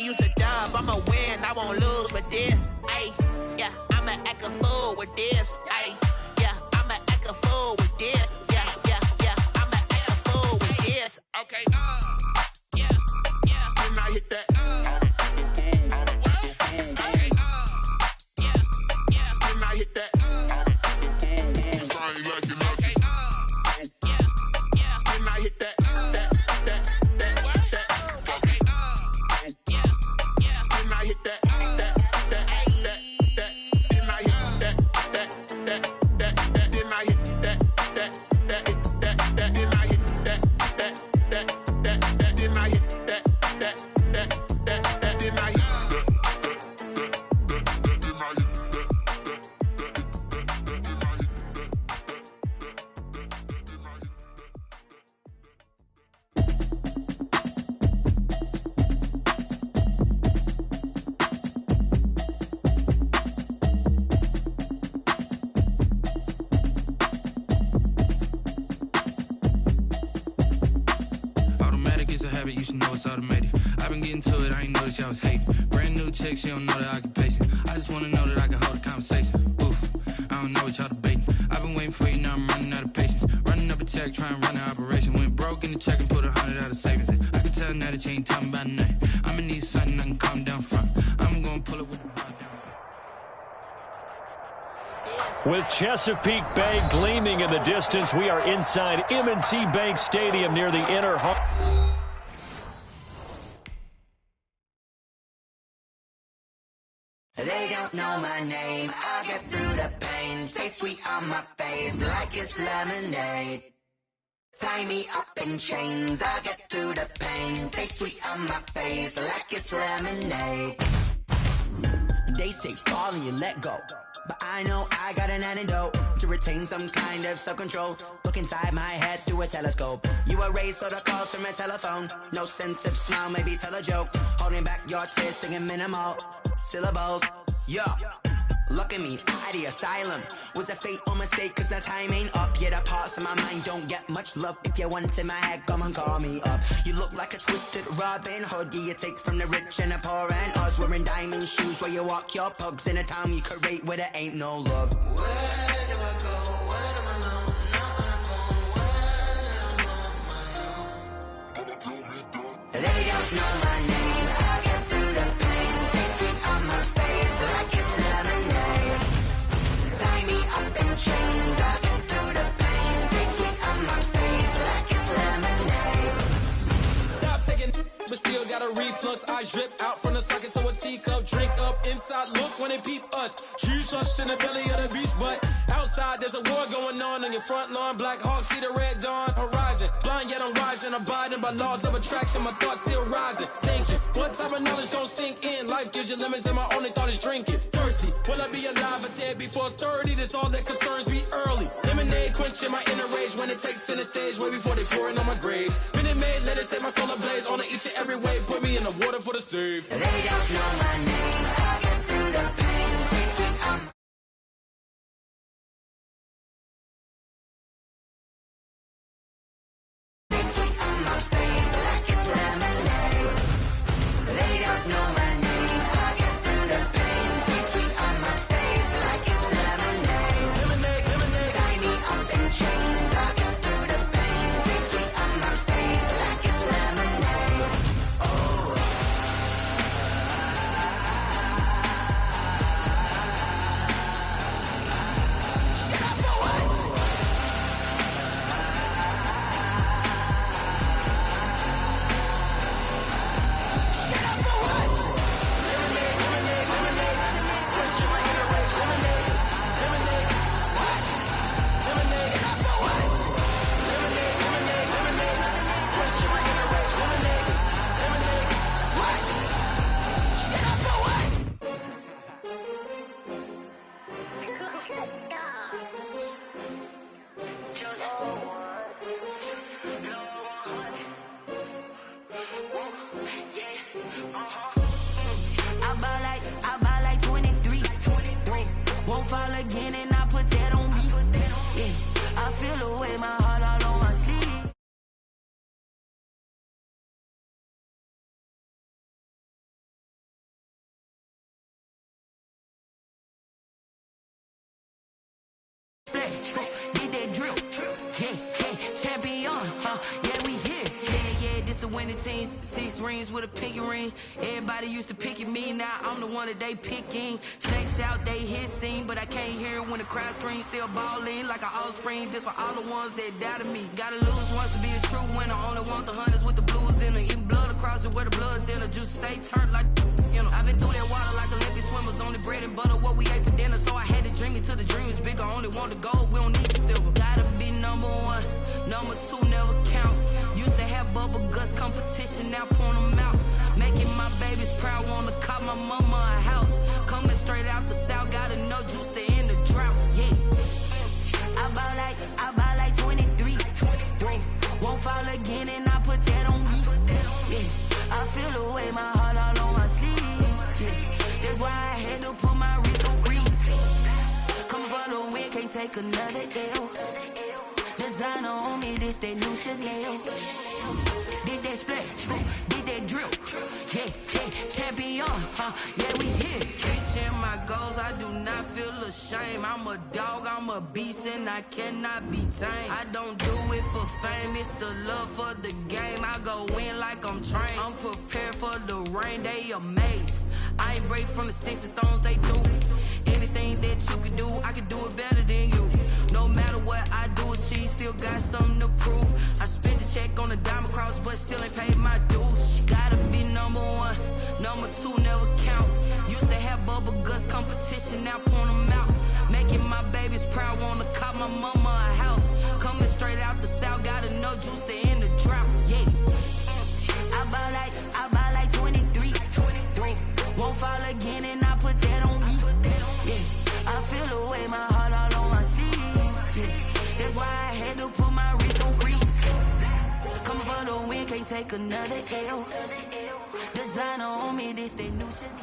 use a dub, I'ma win, I won't lose with this. Ayy, yeah, I'ma act a fool with this. Ayy, yeah, I'ma act a fool with this. Yeah, yeah, yeah, I'ma act a fool with this. Okay, yeah, yeah. Then I hit that. Okay, yeah, yeah. Then I hit that. You should know it's automated. I've been getting to it, I ain't noticed y'all was hating. Brand new chick, she don't know the occupation. I just wanna know that I can hold a conversation. Oof, I don't know what y'all debating. I've been waiting for you, now I'm running out of patience. Running up a check, trying to run an operation. Went broke in the check and put 100 out of savings. I can tell now that you ain't talking about nothing. I'ma need something I can calm down from. I'm gonna pull it with the bar down. With Chesapeake Bay gleaming in the distance, we are inside M&T Bank Stadium near the inner hall. They don't know my name, I get through the pain. Taste sweet on my face like it's lemonade. Tie me up in chains, I get through the pain. Taste sweet on my face like it's lemonade. They say fall and you let go, but I know I got an antidote to retain some kind of self-control. Look inside my head through a telescope. You erase all the calls from a telephone. No sense of smile, maybe tell a joke. Holding back your tears, singing minimal syllables. Yeah, look at me, at the asylum. Was a fate or mistake, cause the time ain't up. Yet the parts of my mind don't get much love. If you want in my head, come and call me up. You look like a twisted Robin Hood. You take from the rich and the poor and us. Wearing diamond shoes where you walk your pugs in a town you create where there ain't no love. Where do I go? Where am I alone? Not on the phone. Where am I on my own? They don't know my name. I get through the pain. Taste sweet on my face like it's lemonade. Tie me up in chains. I get through the pain. Taste sweet on my face like it's lemonade. Stop taking, but still got a reflux. I drip out from the socket to a teacup. Drink up inside. Look when they peep us. Shoes us in the belly of the beach, but outside there's a war going on your front lawn. Black Hawk see the red dawn horizon. Blind yet I'm rising, abiding by laws of attraction. My thoughts still rising. Thinking, what type of knowledge don't sink in? Life gives you limits, and my only thought is drinking. Thirsty, will I be alive or dead before 30? That's all that concerns me early. Lemonade quenching my inner rage when it takes center stage way before they pour it on my grave. Minute Maid, let it set my soul ablaze on each and every way. Put me in the water for the save. They don't know my name. I get through the pain. Taste sweet on my face like it's lemonade. They don't know my name. I get through the pain. Taste sweet on my face like it's lemonade. Lemonade, lemonade. Tie me up in chains. I get through the pain. Taste sweet on my face like it's lemonade. Oh. splat, did that drill. Yeah, champion, yeah, we here. Yeah, this the winning team. 6 rings with a pinky ring. Everybody used to pick at me, now I'm the one that they picking. Snakes out, they hissing, but I can't hear when the crowd screams. Still balling like an offspring. This for all the ones that doubted me. Gotta lose once to be a true winner. Only want the hunters with the blues in it. Eating blood across it where the blood thinner. Juice stay turned like, you know. I've been through that water like Olympic swimmers. Only bread and butter what we ate for dinner. So I had to dream it till the dream is bigger. Only want the gold, we don't need the silver. Gotta be number 1, number 2 never count. Used to have bubble guts competition, now point them out. Making my babies proud, wanna call my mama a house. Coming straight out the south, gotta know juice to end the drought. Yeah, I bought like 23. Won't fall again, and I put that on me. Yeah, I feel the way, my heart all on my sleeve. Yeah, that's why I had to put my wrist on freeze. Coming for the win, can't take another L. Designer on me, this that new Chanel. Did that splat, did that drill. Yeah, champion, yeah, we here. Reaching my goals, I do not feel ashamed. I'm a dog, I'm a beast, and I cannot be tamed. I don't do it for fame, it's the love for the game. I go in like I'm trained. I'm prepared for the rain, they amazed. I ain't break from the sticks and stones they do. Anything that you can do, I can do it better than you. No matter what I do, achieve, still got something to prove. I spent the check on the diamond cross, but still ain't paid my dues. Gotta be number 1, number 2 never count. Used to have bubble guts competition, now point them out. Making my babies proud, wanna call my mama a house. Coming straight out the south, gotta know juice to end the drought. Yeah, I bought like 23. Won't fall again, and I put that on me. Yeah, I feel the way, my heart all on my sleeve. Yeah, that's why I had to put my wrist on freeze. Coming for the win, can't take another L. Designer on me, this they new Chanel.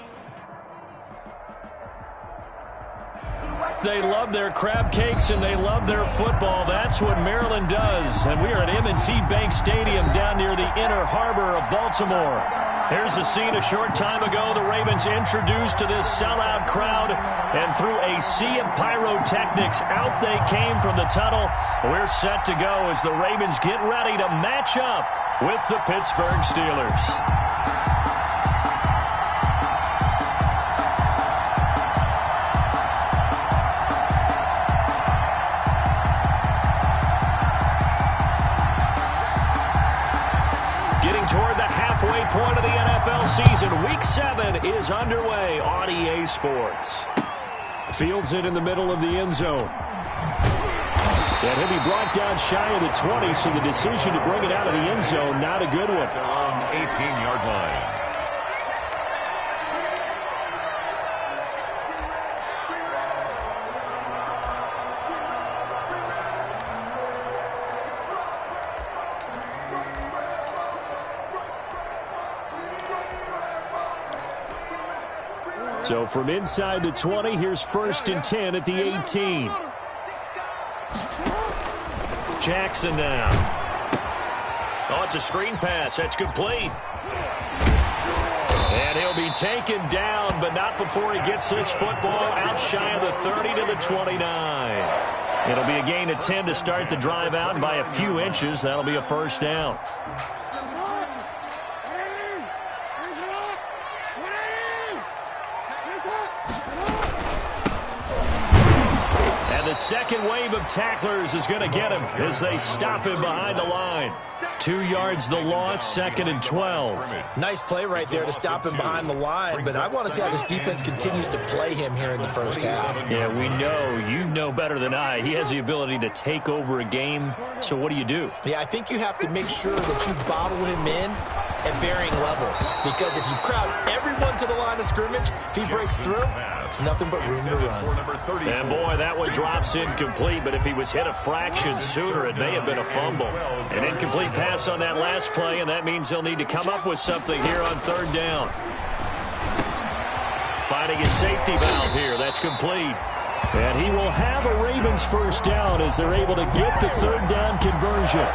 They love their crab cakes and they love their football. That's what Maryland does. And we are at M&T Bank Stadium down near the inner harbor of Baltimore. Here's a scene a short time ago. The Ravens introduced to this sellout crowd, and through a sea of pyrotechnics, out they came from the tunnel. We're set to go as the Ravens get ready to match up with the Pittsburgh Steelers. Toward the halfway point of the NFL season. Week 7 is underway on EA Sports. Fields it in the middle of the end zone. And he'll be brought down shy of the 20, so the decision to bring it out of the end zone, not a good one. On 18-yard line. So from inside the 20, here's 1st and 10 at the 18. Jackson now. Oh, it's a screen pass. That's complete. And he'll be taken down, but not before he gets this football out shy of the 30 to the 29. It'll be a gain of 10 to start the drive out, and by a few inches, that'll be a 1st down. The second wave of tacklers is going to get him as they stop him behind the line. 2 yards the loss, 2nd and 12. Nice play right there to stop him behind the line, but I want to see how this defense continues to play him here in the first half. Yeah, we know. You know better than I. He has the ability to take over a game, so what do? Yeah, I think you have to make sure that you bottle him in at varying levels, because if you crowd everyone to the line of scrimmage, if he breaks through, there's nothing but room to run. And boy, that one drops incomplete, but if he was hit a fraction sooner, it may have been a fumble. An incomplete pass on that last play, and that means they'll need to come up with something here on 3rd down. Finding his safety valve here. That's complete. And he will have a Ravens 1st down as they're able to get the 3rd down conversion.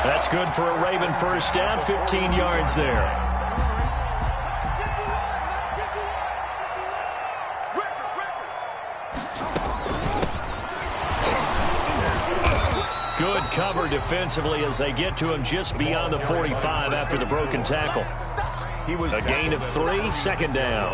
That's good for a Raven 1st down, 15 yards there. Good cover defensively as they get to him just beyond the 45 after the broken tackle. A gain of 3, second down.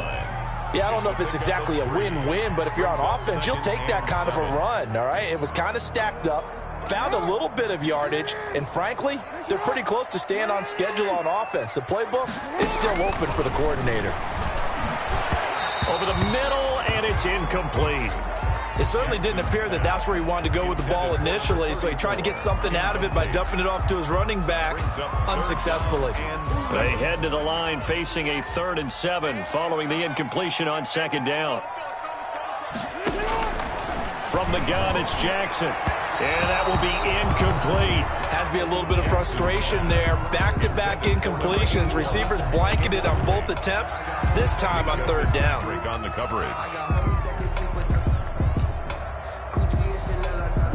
Yeah, I don't know if it's exactly a win-win, but if you're on offense, you'll take that kind of a run, all right? It was kind of stacked up, found a little bit of yardage, and frankly, they're pretty close to staying on schedule on offense. The playbook is still open for the coordinator. Over the middle, and it's incomplete. It certainly didn't appear that that's where he wanted to go with the ball initially, so he tried to get something out of it by dumping it off to his running back unsuccessfully. They head to the line facing a 3rd and 7 following the incompletion on second down. From the gun, it's Jackson. And that will be incomplete. Has to be a little bit of frustration there. Back-to-back incompletions. Receivers blanketed on both attempts, this time on 3rd down. Break on the coverage.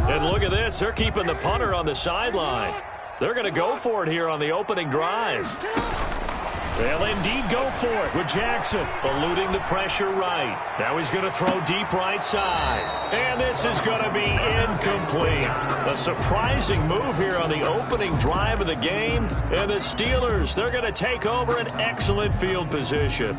And look at this. They're keeping the punter on the sideline. They're going to go for it here on the opening drive. They'll indeed go for it with Jackson eluding the pressure right. Now he's going to throw deep right side. And this is going to be incomplete. A surprising move here on the opening drive of the game. And the Steelers, they're going to take over an excellent field position.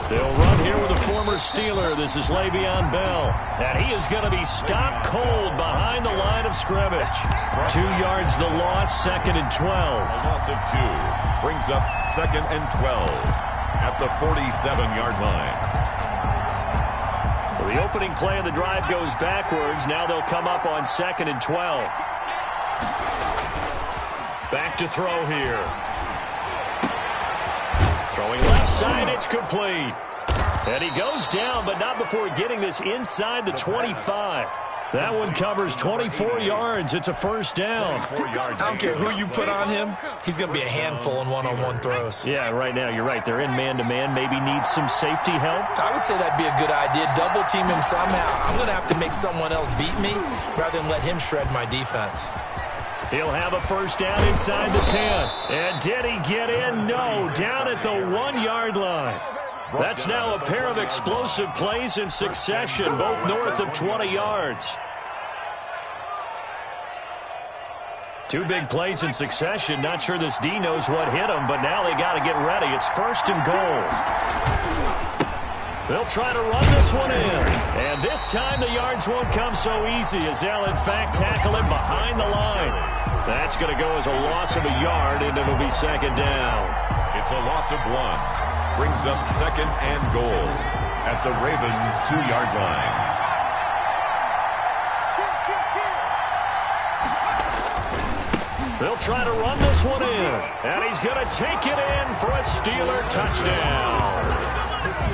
They'll run here with a former Steeler. This is Le'Veon Bell. And he is going to be stopped cold behind the line of scrimmage. 2 yards the loss, 2nd and 12. A loss of 2 brings up 2nd and 12 at the 47-yard line. So the opening play of the drive goes backwards. Now they'll come up on 2nd and 12. Back to throw here. Throwing left side, it's complete. And he goes down, but not before getting this inside the 25. That one covers 24 yards. It's a first down. I don't care who you put on him. He's going to be a handful in one-on-one throws. Yeah, right now, you're right. They're in man-to-man. Maybe needs some safety help. I would say that'd be a good idea. Double team him somehow. I'm going to have to make someone else beat me rather than let him shred my defense. He'll have a first down inside the 10. And did he get in? No, down at the 1-yard line. That's now a pair of explosive plays in succession, both north of 20 yards. 2 big plays in succession. Not sure this D knows what hit him, but now they got to get ready. It's 1st and goal. They'll try to run this one in. And this time the yards won't come so easy as they'll, in fact, tackle him behind the line. That's going to go as a loss of a yard, and it'll be 2nd down. It's a loss of 1. Brings up 2nd and goal at the Ravens' 2-yard line. They'll try to run this one in. And he's going to take it in for a Steeler touchdown.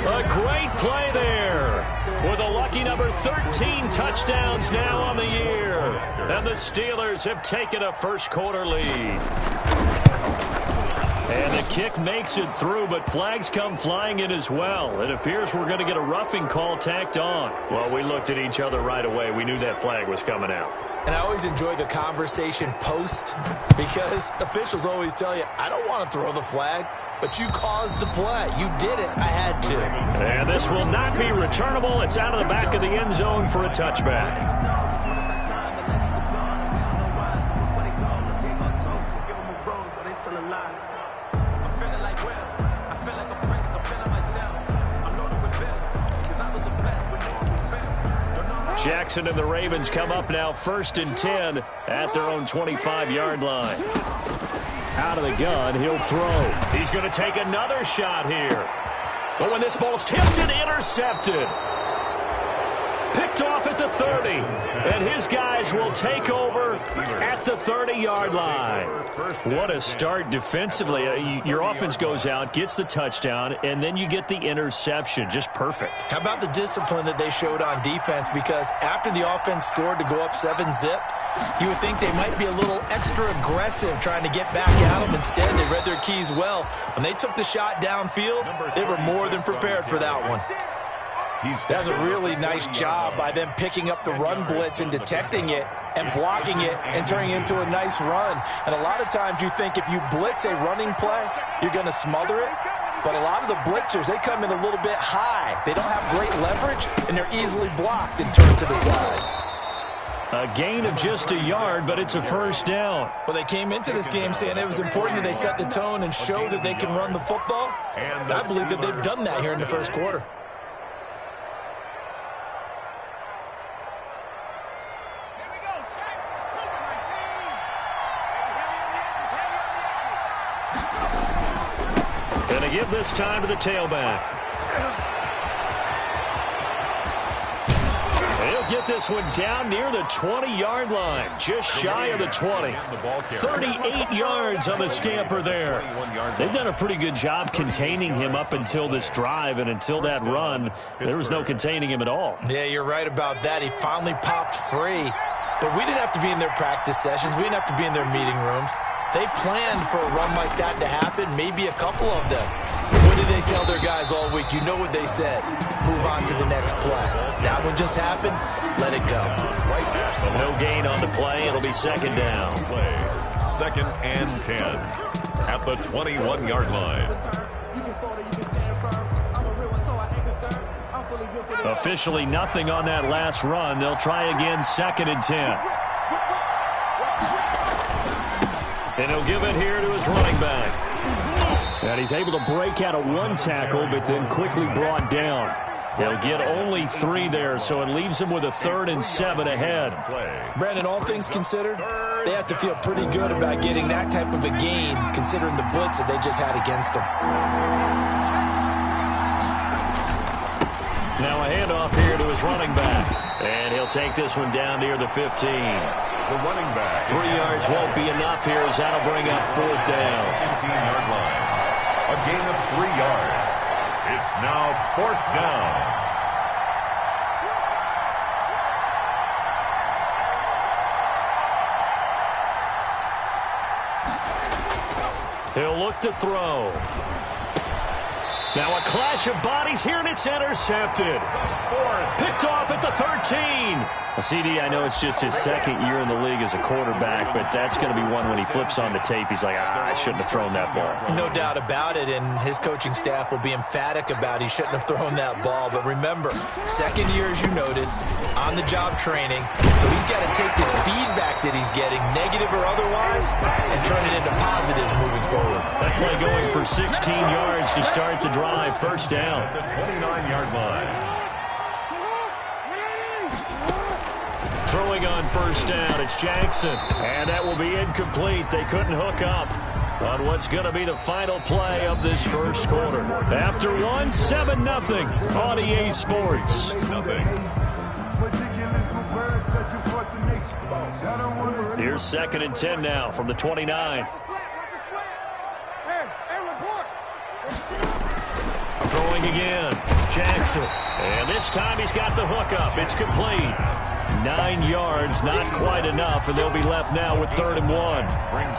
A great play there. With a lucky number 13 touchdowns now on the year. And the Steelers have taken a first-quarter lead. And the kick makes it through, but flags come flying in as well. It appears we're going to get a roughing call tacked on. Well, we looked at each other right away. We knew that flag was coming out. And I always enjoy the conversation post because officials always tell you, I don't want to throw the flag, but you caused the play. You did it. I had to. And this will not be returnable. It's out of the back of the end zone for a touchback. Jackson and the Ravens come up now 1st and 10 at their own 25-yard line. Out of the gun, he'll throw. He's going to take another shot here. But when this ball's tipped and intercepted. Picked off at the 30. And his guys will take over at the 30-yard line. What a start defensively. Your offense goes out, gets the touchdown, and then you get the interception. Just perfect. How about the discipline that they showed on defense? Because after the offense scored to go up 7-zip, you would think they might be a little extra aggressive trying to get back at them. Instead, they read their keys well. When they took the shot downfield, they were more than prepared for that one. That's a really nice job by them picking up the run blitz and detecting it and blocking it and turning it into a nice run. And a lot of times you think if you blitz a running play, you're going to smother it. But a lot of the blitzers, they come in a little bit high. They don't have great leverage, and they're easily blocked and turned to the side. A gain of just a yard, but it's a first down. Well, they came into this game saying it was important that they set the tone and show that they can run the football. And I believe that they've done that here in the first quarter. Going to give this time to the tailback. He'll get this one down near the 20-yard line, just shy of the 20. 38 yards on the scamper there. They've done a pretty good job containing him up until this drive, and until that run, there was no containing him at all. Yeah, you're right about that. He finally popped free. But we didn't have to be in their practice sessions. We didn't have to be in their meeting rooms. They planned for a run like that to happen, maybe a couple of them. What did they tell their guys all week? You know what they said. Move on to the next play. That one just happened. Let it go. No gain on the play. It'll be second down. Second and 10 at the 21-yard line. Officially nothing on that last run. They'll try again, second and 10. And he'll give it here to his running back. And he's able to break out of one tackle, but then quickly brought down. He'll get only 3 there, so it leaves him with a 3rd and 7 ahead. Brandon, all things considered, they have to feel pretty good about getting that type of a gain, considering the blitz that they just had against them. Now a handoff here to his running back. And he'll take this one down near the 15. The running back. 3 yards won't be enough here as that'll bring up 4th down. 15-yard line. A gain of 3 yards. It's now 4th down. He'll look to throw. Now a clash of bodies here, and it's intercepted. Picked off at the 13. CD, I know it's just his second year in the league as a quarterback, but that's going to be one when he flips on the tape. He's like, I shouldn't have thrown that ball. No doubt about it, and his coaching staff will be emphatic about he shouldn't have thrown that ball. But remember, second year, as you noted, on-the-job training, so he's got to take this feedback that he's getting, negative or otherwise, and turn it into positives moving forward. That play going for 16 yards to start the drive, first down. The 29-yard line. Throwing on first down, it's Jackson. And that will be incomplete. They couldn't hook up on what's going to be the final play of this first quarter. After one, 7-0 on EA Sports. Here's second and 10 now from the 29. Throwing again, Jackson. And this time he's got the hookup. It's complete. 9 yards, not quite enough, and they'll be left now with 3rd and 1.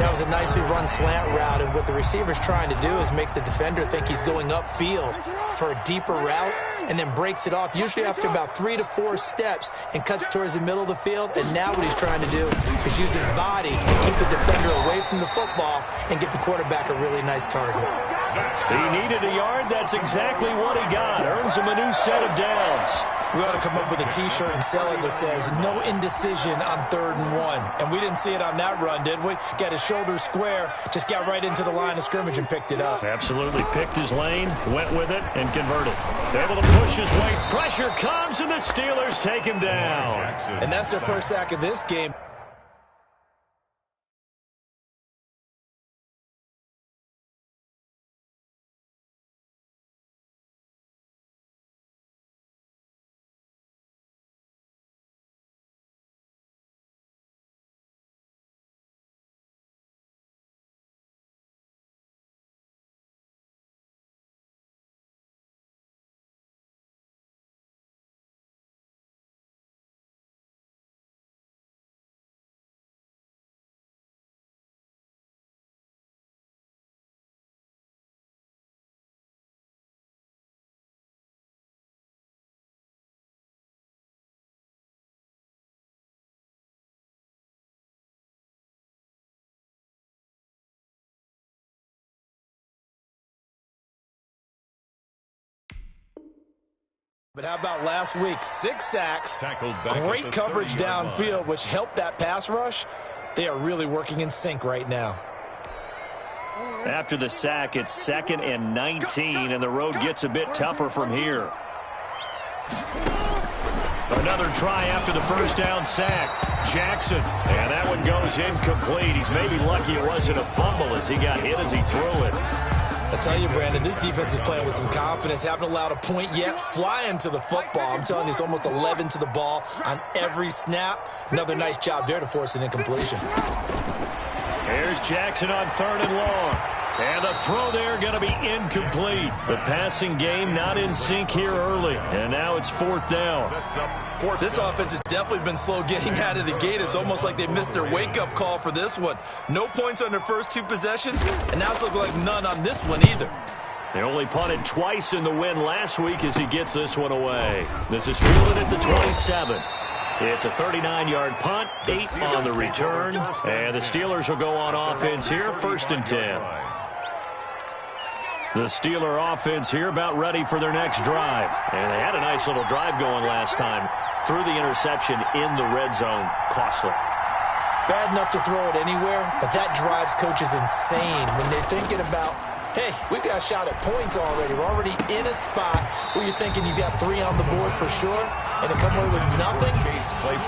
That was a nicely run slant route, and what the receiver's trying to do is make the defender think he's going upfield for a deeper route, and then breaks it off, usually after about 3 to 4 steps, and cuts towards the middle of the field. And now what he's trying to do is use his body to keep the defender away from the football and get the quarterback a really nice target. He needed a yard. That's exactly what he got. Earns him a new set of downs. We ought to come up with a T-shirt and sell it that says, no indecision on 3rd and 1. And we didn't see it on that run, did we? Got his shoulders square, just got right into the line of scrimmage and picked it up. Absolutely. Picked his lane, went with it, and converted. Able to push his way. Pressure comes, and the Steelers take him down. And that's their first sack of this game. But how about last week? 6 sacks, Tackled back great at the coverage 30-yard downfield, line. which helped that pass rush. They are really working in sync right now. After the sack, it's 2nd and 19, and the road gets a bit tougher from here. Another try after the first down sack. Jackson, and that one goes incomplete. He's maybe lucky it wasn't a fumble as he got hit as he threw it. I tell you, Brandon, this defense is playing with some confidence. Haven't allowed a point yet. Flying to the football. I'm telling you, it's almost 11 to the ball on every snap. Another nice job there to force an incompletion. Here's Jackson on 3rd and long. And the throw there going to be incomplete. The passing game not in sync here early. And now it's 4th down. This offense has definitely been slow getting out of the gate. It's almost like they missed their wake-up call for this one. No points on their first 2 possessions, and now it's looking like none on this one either. They only punted twice in the win last week as he gets this one away. This is fielded at the 27. It's a 39-yard punt, 8 on the return. And the Steelers will go on offense here, 1st and 10. The Steeler offense here about ready for their next drive. And they had a nice little drive going last time. Threw the interception in the red zone. Costly. Bad enough to throw it anywhere, but that drives coaches insane when they're thinking about, hey, we've got a shot at points already. We're already in a spot where you're thinking you got 3 on the board for sure, and to come away with nothing,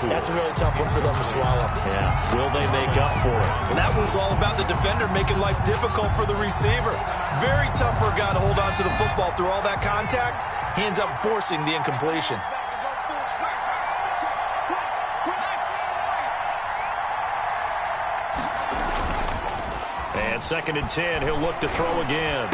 that's a really tough one for them to swallow. Yeah, will they make up for it? And that one's all about the defender making life difficult for the receiver. Very tough for a guy to hold on to the football through all that contact. He ends up forcing the incompletion. And 2nd and 10, he'll look to throw again.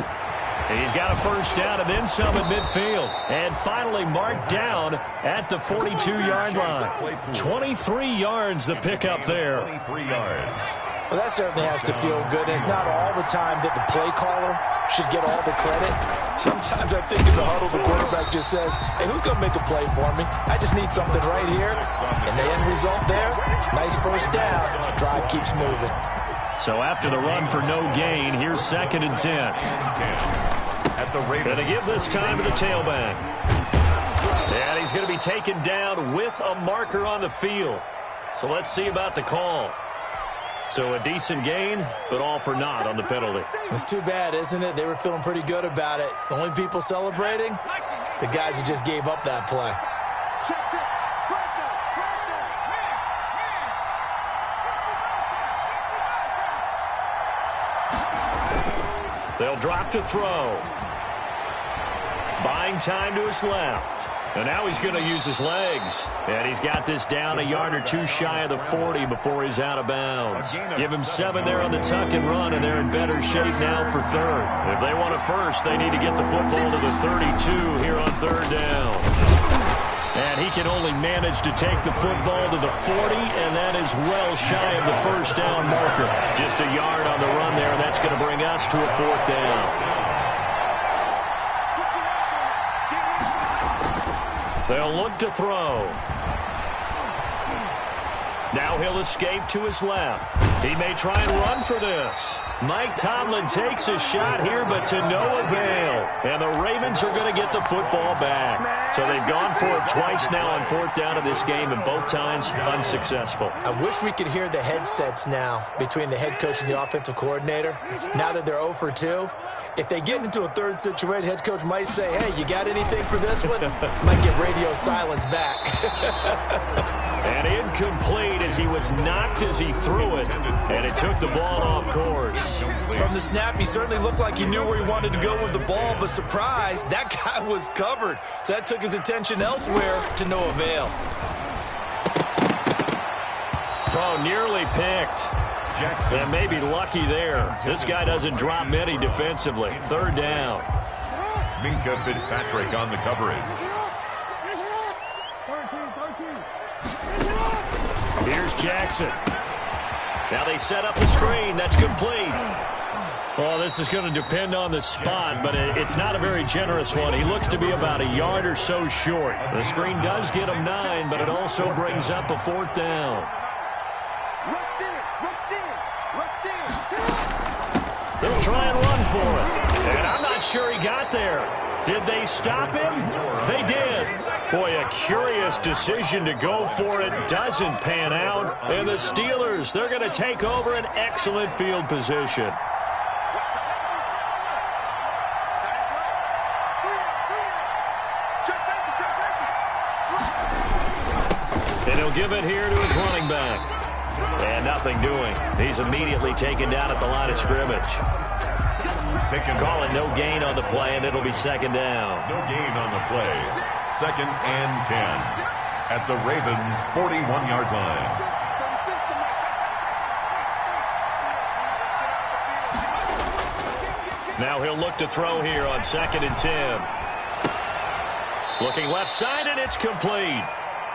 And he's got a first down and then some at midfield. And finally marked down at the 42-yard line. 23 yards the pickup there. 23 yards. Well, that certainly has to feel good. And it's not all the time that the play caller should get all the credit. Sometimes I think in the huddle, the quarterback just says, hey, who's going to make a play for me? I just need something right here. And the end result there, nice first down. Drive keeps moving. So after the run for no gain, here's 2nd and 10. At the Ravens. And to give this time to the tailback. And he's going to be taken down with a marker on the field. So let's see about the call. So a decent gain, but all for naught on the penalty. It's too bad, isn't it? They were feeling pretty good about it. The only people celebrating, the guys who just gave up that play. They'll drop to throw. Buying time to his left. And now he's going to use his legs. And he's got this down a yard or 2 shy of the 40 before he's out of bounds. Give him 7 there on the tuck and run, and they're in better shape now for 3rd. If they want it first, they need to get the football to the 32 here on 3rd down. And he can only manage to take the football to the 40, and that is well shy of the first down marker. Just a yard on the run there, and that's going to bring us to a 4th down. They'll look to throw. Now he'll escape to his left. He may try and run for this. Mike Tomlin takes a shot here, but to no avail. And the Ravens are going to get the football back. So they've gone for it twice now on 4th down of this game, and both times unsuccessful. I wish we could hear the headsets now between the head coach and the offensive coordinator. Now that they're 0 for 2, if they get into a 3rd situation, head coach might say, hey, you got anything for this one? Might get radio silence back. And incomplete as he was knocked as he threw it, and it took the ball off course. From the snap, he certainly looked like he knew where he wanted to go with the ball, but surprise, that guy was covered. So that took his attention elsewhere to no avail. Oh, nearly picked. Jackson. And maybe lucky there. This guy doesn't drop many defensively. 3rd down. Minka Fitzpatrick on the coverage. Here's Jackson. Now they set up the screen. That's complete. Well, this is going to depend on the spot, but it's not a very generous one. He looks to be about a yard or so short. The screen does get him 9, but it also brings up a 4th down. They'll try and run for it. And I'm not sure he got there. Did they stop him? They did. Boy, a curious decision to go for it doesn't pan out. And the Steelers, they're going to take over an excellent field position. And he'll give it here to his running back. And nothing doing. He's immediately taken down at the line of scrimmage. Call it no gain on the play, and it'll be second down. No gain on the play. 2nd and 10 at the Ravens' 41-yard line. Now he'll look to throw here on 2nd and 10. Looking left side, and it's complete.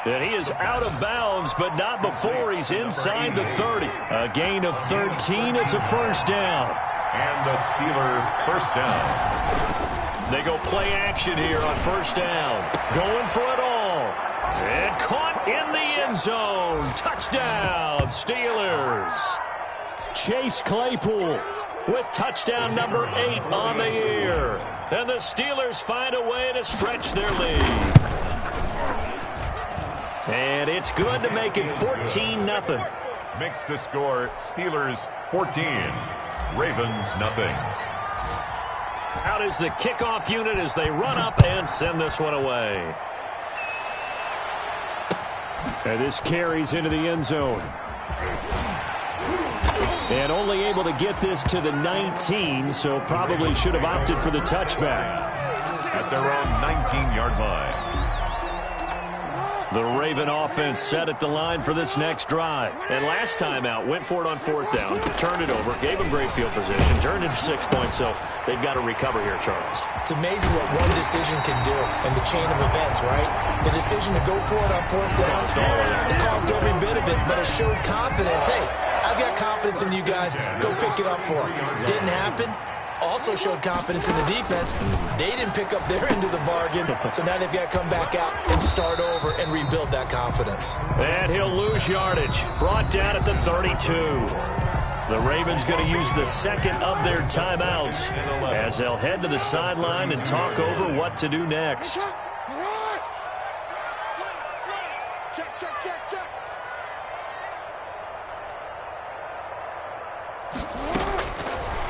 And he is out of bounds, but not before he's inside the 30. A gain of 13. It's a first down. And the Steeler first down. They go play action here on first down. Going for it all. And caught in the end zone. Touchdown, Steelers. Chase Claypool with touchdown number 8 on the year. And the Steelers find a way to stretch their lead. And it's good to make it 14-0. Makes the score Steelers 14, Ravens nothing. Out is the kickoff unit as they run up and send this one away. And this carries into the end zone. And only able to get this to the 19, so probably should have opted for the touchback. At their own 19-yard line. The Raven offense set at the line for this next drive. And last time out, went for it on 4th down, turned it over, gave them great field position, turned into 6 points, so they've got to recover here, Charles. It's amazing what one decision can do in the chain of events, right? The decision to go for it on 4th down, it caused every bit of it, but it showed confidence. Hey, I've got confidence in you guys. Go pick it up for them. Didn't happen. Also showed confidence in the defense. They didn't pick up their end of the bargain, so now they've got to come back out and start over and rebuild that confidence. And he'll lose yardage. Brought down at the 32. The Ravens going to use the second of their timeouts as they'll head to the sideline and talk over what to do next.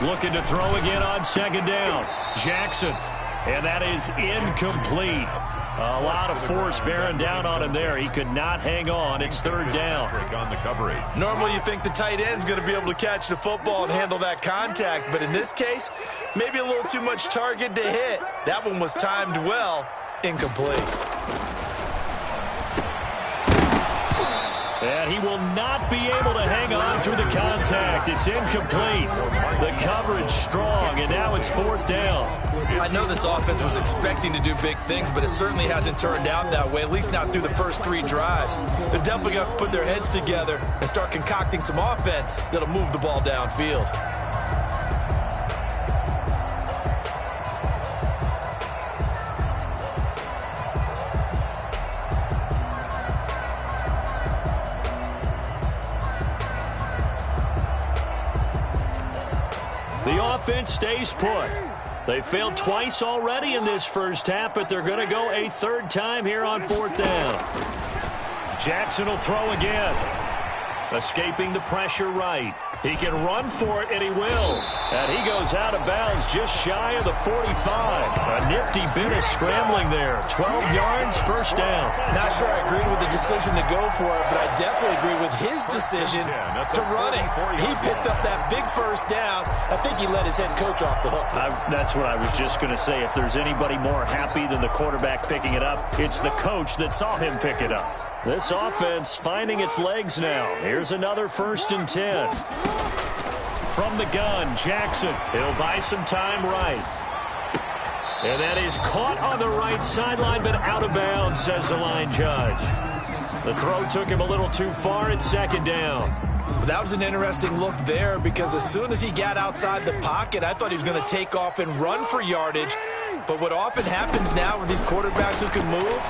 Looking to throw again on 2nd down. Jackson. And that is incomplete. A lot of force bearing down on him there. He could not hang on. It's 3rd down. On the coverage. Normally you think the tight end's going to be able to catch the football and handle that contact, but in this case, maybe a little too much target to hit. That one was timed well. Incomplete. And he will not be able to hang on through the contact. It's incomplete. The coverage strong, and now it's 4th down. I know this offense was expecting to do big things, but it certainly hasn't turned out that way, at least not through the first 3 drives. They're definitely going to have to put their heads together and start concocting some offense that'll move the ball downfield. The offense stays put. They failed twice already in this first half, but they're going to go a 3rd time here on 4th down. Jackson will throw again. Escaping the pressure right. He can run for it, and he will. And he goes out of bounds just shy of the 45. A nifty bit of scrambling there. 12 yards, first down. Not sure I agree with the decision to go for it, but I definitely agree with his decision to run it. He picked up that big first down. I think he let his head coach off the hook. That's what I was just going to say. If there's anybody more happy than the quarterback picking it up, it's the coach that saw him pick it up. This offense finding its legs now. Here's another 1st and 10. From the gun, Jackson. He'll buy some time right. And that is caught on the right sideline, but out of bounds, says the line judge. The throw took him a little too far. It's 2nd down. But that was an interesting look there because as soon as he got outside the pocket, I thought he was going to take off and run for yardage. But what often happens now with these quarterbacks who can move,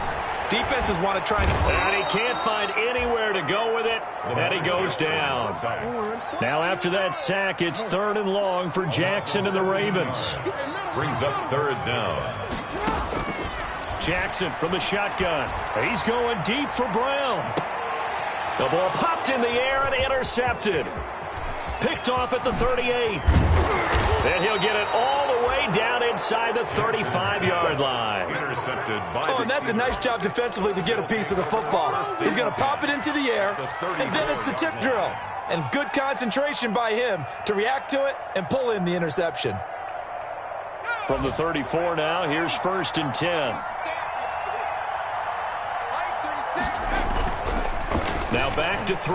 Defenses want to try and he can't find anywhere to go with it, and he goes down. Now after that sack, it's 3rd and long for Jackson and the Ravens. Brings up 3rd down. Jackson from the shotgun. He's going deep for Brown. The ball popped in the air and intercepted. Picked off at the 38. And he'll get it all the way down inside the 35-yard line. Intercepted by and that's a nice job defensively to get a piece of the football. He's going to pop it into the air, and then it's the tip drill. And good concentration by him to react to it and pull in the interception. From the 34 now, here's 1st and 10. Now back to throw.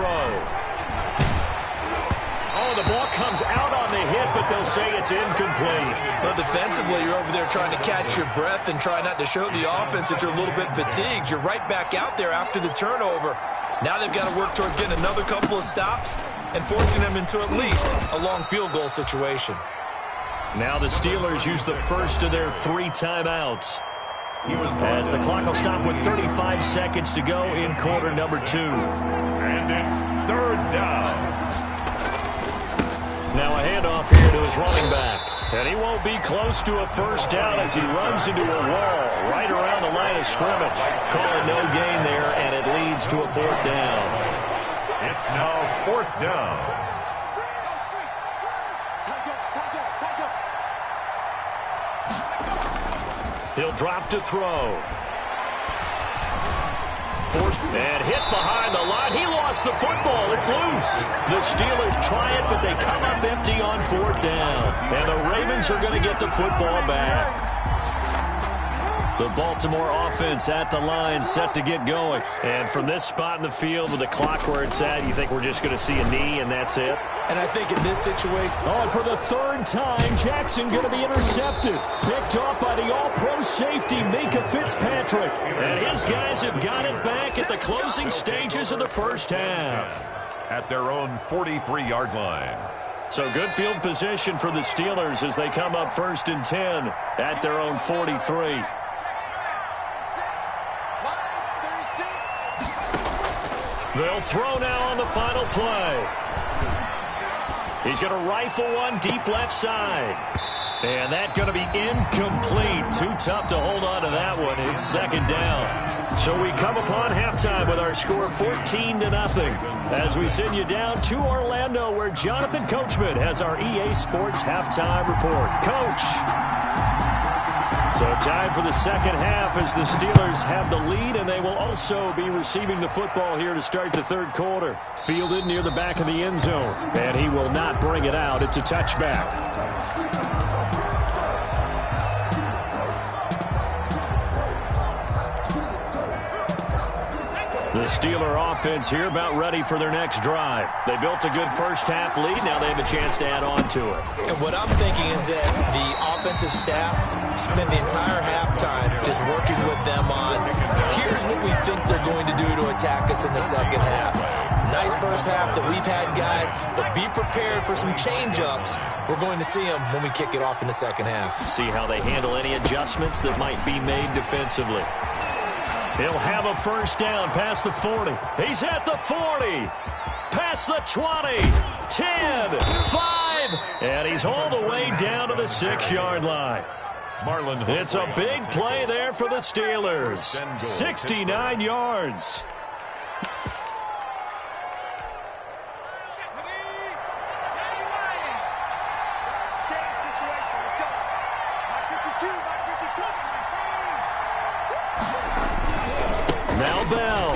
Oh, the ball comes out on the hit, but they'll say it's incomplete. Well, defensively, you're over there trying to catch your breath and try not to show the offense that you're a little bit fatigued. You're right back out there after the turnover. Now they've got to work towards getting another couple of stops and forcing them into at least a long field goal situation. Now the Steelers use the first of their 3 timeouts. As the clock will stop with 35 seconds to go in quarter number 2. And it's 3rd down. Now a handoff here to his running back. And he won't be close to a first down as he runs into a wall right around the line of scrimmage. Calling no gain there, and it leads to a 4th down. It's now 4th down. He'll drop to throw. Forced and hit behind the line. He lost the football. It's loose. The Steelers try it, but they come up empty on 4th down. And the Ravens are going to get the football back. The Baltimore offense at the line, set to get going. And from this spot in the field with the clock where it's at, you think we're just going to see a knee and that's it? And I think in this situation... Oh, and for the 3rd time, Jackson going to be intercepted. Picked off by the all-pro safety, Minkah Fitzpatrick. And his guys have got it back at the closing stages of the first half. At their own 43-yard line. So good field position for the Steelers as they come up 1st and 10 at their own 43. They'll throw now on the final play. He's going to rifle one deep left side. And that's going to be incomplete. Too tough to hold on to that one. It's 2nd down. So we come upon halftime with our score 14-0 as we send you down to Orlando where Jonathan Coachman has our EA Sports halftime report. Coach. So time for the 2nd half as the Steelers have the lead, and they will also be receiving the football here to start the 3rd quarter. Fielded near the back of the end zone, and he will not bring it out. It's a touchback. The Steeler offense here about ready for their next drive. They built a good first half lead. Now they have a chance to add on to it. And what I'm thinking is that the offensive staff spent the entire halftime just working with them on, here's what we think they're going to do to attack us in the 2nd half. Nice first half that we've had, guys, but be prepared for some change-ups. We're going to see them when we kick it off in the 2nd half. See how they handle any adjustments that might be made defensively. He'll have a first down past the 40. He's at the 40. Past the 20. 10. 5. And he's all the way down to the 6-yard line. It's a big play there for the Steelers. 69 yards. Now Bell.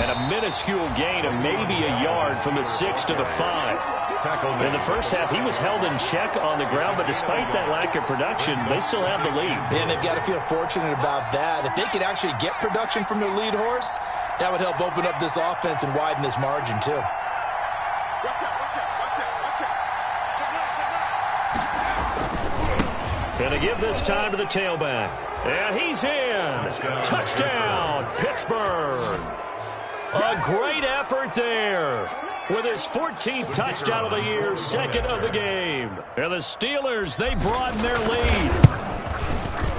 And a minuscule gain of maybe a yard from the 6 to the 5. In the first half, he was held in check on the ground, but despite that lack of production, they still have the lead. And they've got to feel fortunate about that. If they could actually get production from their lead horse, that would help open up this offense and widen this margin, too. Gonna give this time to the tailback. And he's in. Touchdown, Pittsburgh. A great effort there. With his 14th touchdown of the year, 2nd of the game. And the Steelers, they broaden their lead.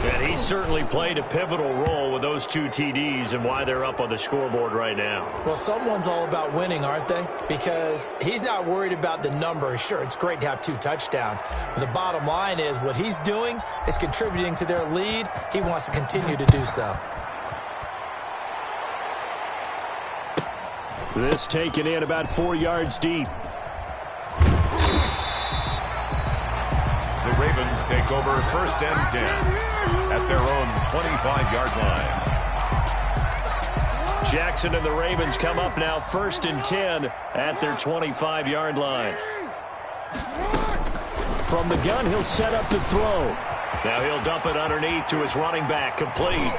And he certainly played a pivotal role with those 2 TDs and why they're up on the scoreboard right now. Well, someone's all about winning, aren't they? Because he's not worried about the number. Sure, it's great to have 2 touchdowns. But the bottom line is what he's doing is contributing to their lead. He wants to continue to do so. This taken in about 4 yards deep. The Ravens take over 1st and 10 at their own 25-yard line. Jackson and the Ravens come up now 1st and 10 at their 25-yard line. From the gun, he'll set up to throw. Now he'll dump it underneath to his running back, complete.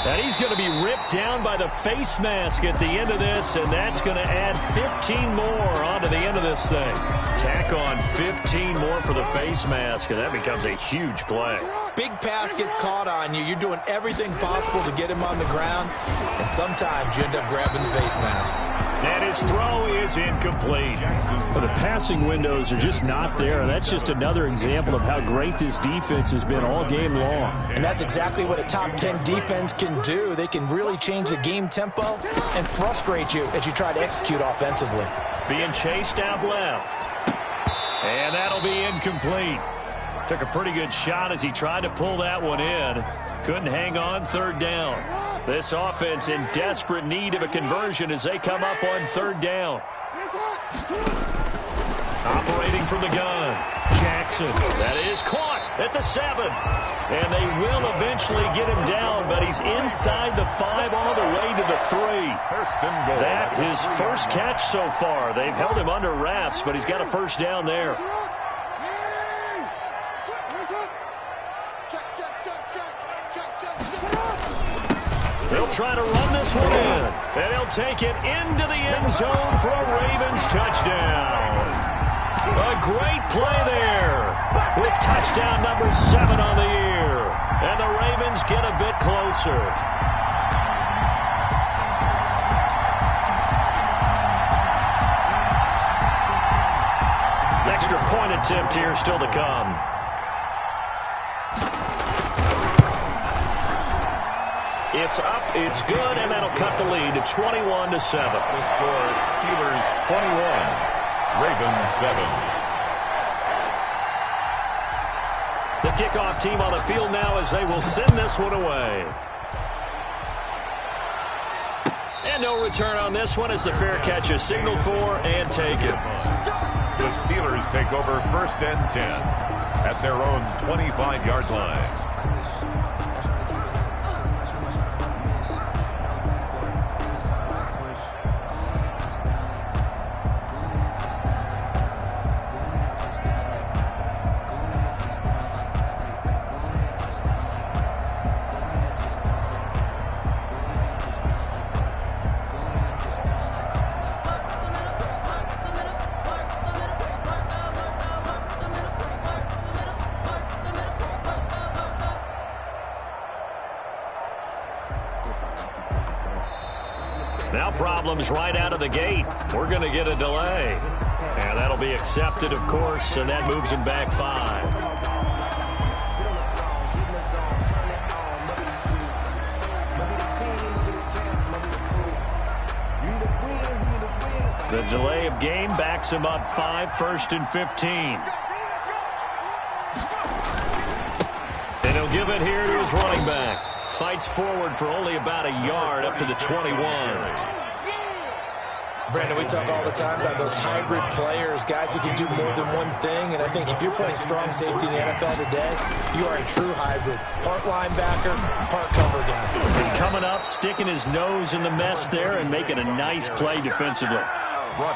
And he's going to be ripped down by the face mask at the end of this, and that's going to add 15 more onto the end of this thing. Tack on 15 more for the face mask, and that becomes a huge play. Big pass gets caught on you. You're doing everything possible to get him on the ground, and sometimes you end up grabbing the face mask. And his throw is incomplete. So the passing windows are just not there. That's just another example of how great this defense has been all game long. And that's exactly what a top 10 defense can do. They can really change the game tempo and frustrate you as you try to execute offensively. Being chased out left. And that'll be incomplete. Took a pretty good shot as he tried to pull that one in. Couldn't hang on 3rd down. This offense in desperate need of a conversion as they come up on 3rd down. Operating from the gun. Jackson. That is caught at the 7. And they will eventually get him down, but he's inside the 5 all the way to the 3. That his first catch so far. They've held him under wraps, but he's got a 1st down there. They'll try to run this one in, and he'll take it into the end zone for a Ravens touchdown. A great play there with touchdown number 7 on the year, and the Ravens get a bit closer. Extra point attempt here still to come. It's up, it's good, and that'll cut the lead to 21-7. The score, Steelers 21, Ravens 7. The kickoff team on the field now as they will send this one away. And no return on this one as the fair catch is signaled for and taken. The Steelers take over 1st and 10 at their own 25-yard line. Now problems right out of the gate. We're going to get a delay. And that'll be accepted, of course, and that moves him back 5. The delay of game backs him up 5, 1st and 15. And he'll give it here to his running back. Fights forward for only about a yard up to the 21. Brandon, we talk all the time about those hybrid players, guys who can do more than one thing, and I think if you're playing strong safety in the NFL today, you are a true hybrid. Part linebacker, part cover guy. And coming up, sticking his nose in the mess there and making a nice play defensively.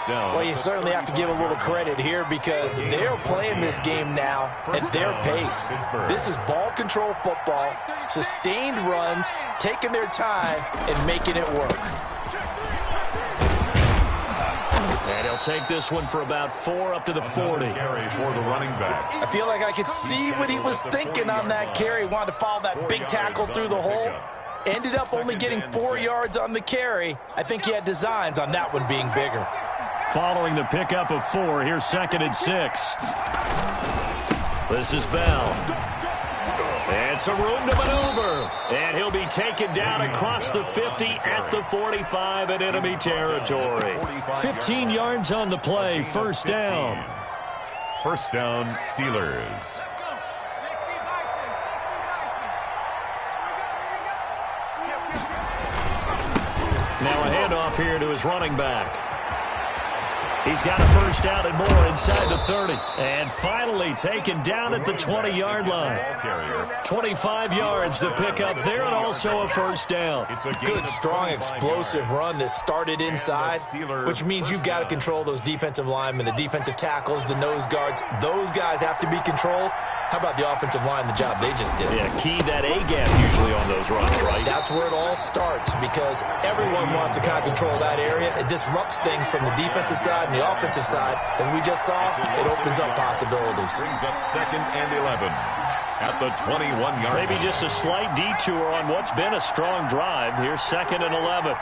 Well, you certainly have to give a little credit here because they're playing this game now at their pace. This is ball control football, sustained runs, taking their time, and making it work. And he'll take this one for about 4 up to the 40. I feel like I could see what he was thinking on that carry. Wanted to follow that big tackle through the hole. Ended up only getting 4 yards on the carry. I think he had designs on that one being bigger. Following the pickup of 4, here's 2nd and 6. This is Bell. And some room to maneuver. And he'll be taken down across the 50 at the 45 in enemy territory. 15 yards on the play. First down. First down, Steelers. Now a handoff here to his running back. He's got a first down and more inside the 30. And finally taken down at the 20-yard line. 25 yards to pick up there and also a first down. Good, strong, explosive run that started inside, which means you've got to control those defensive linemen, the defensive tackles, the nose guards. Those guys have to be controlled. How about the offensive line, the job they just did? Yeah, key that A-gap usually on those runs, right? That's where it all starts because everyone wants to kind of control that area. It disrupts things from the defensive side and the offensive side. As we just saw, it opens up possibilities. Brings up 2nd and 11 at the 21-yard line. Maybe just a slight detour on what's been a strong drive. Here's 2nd and 11.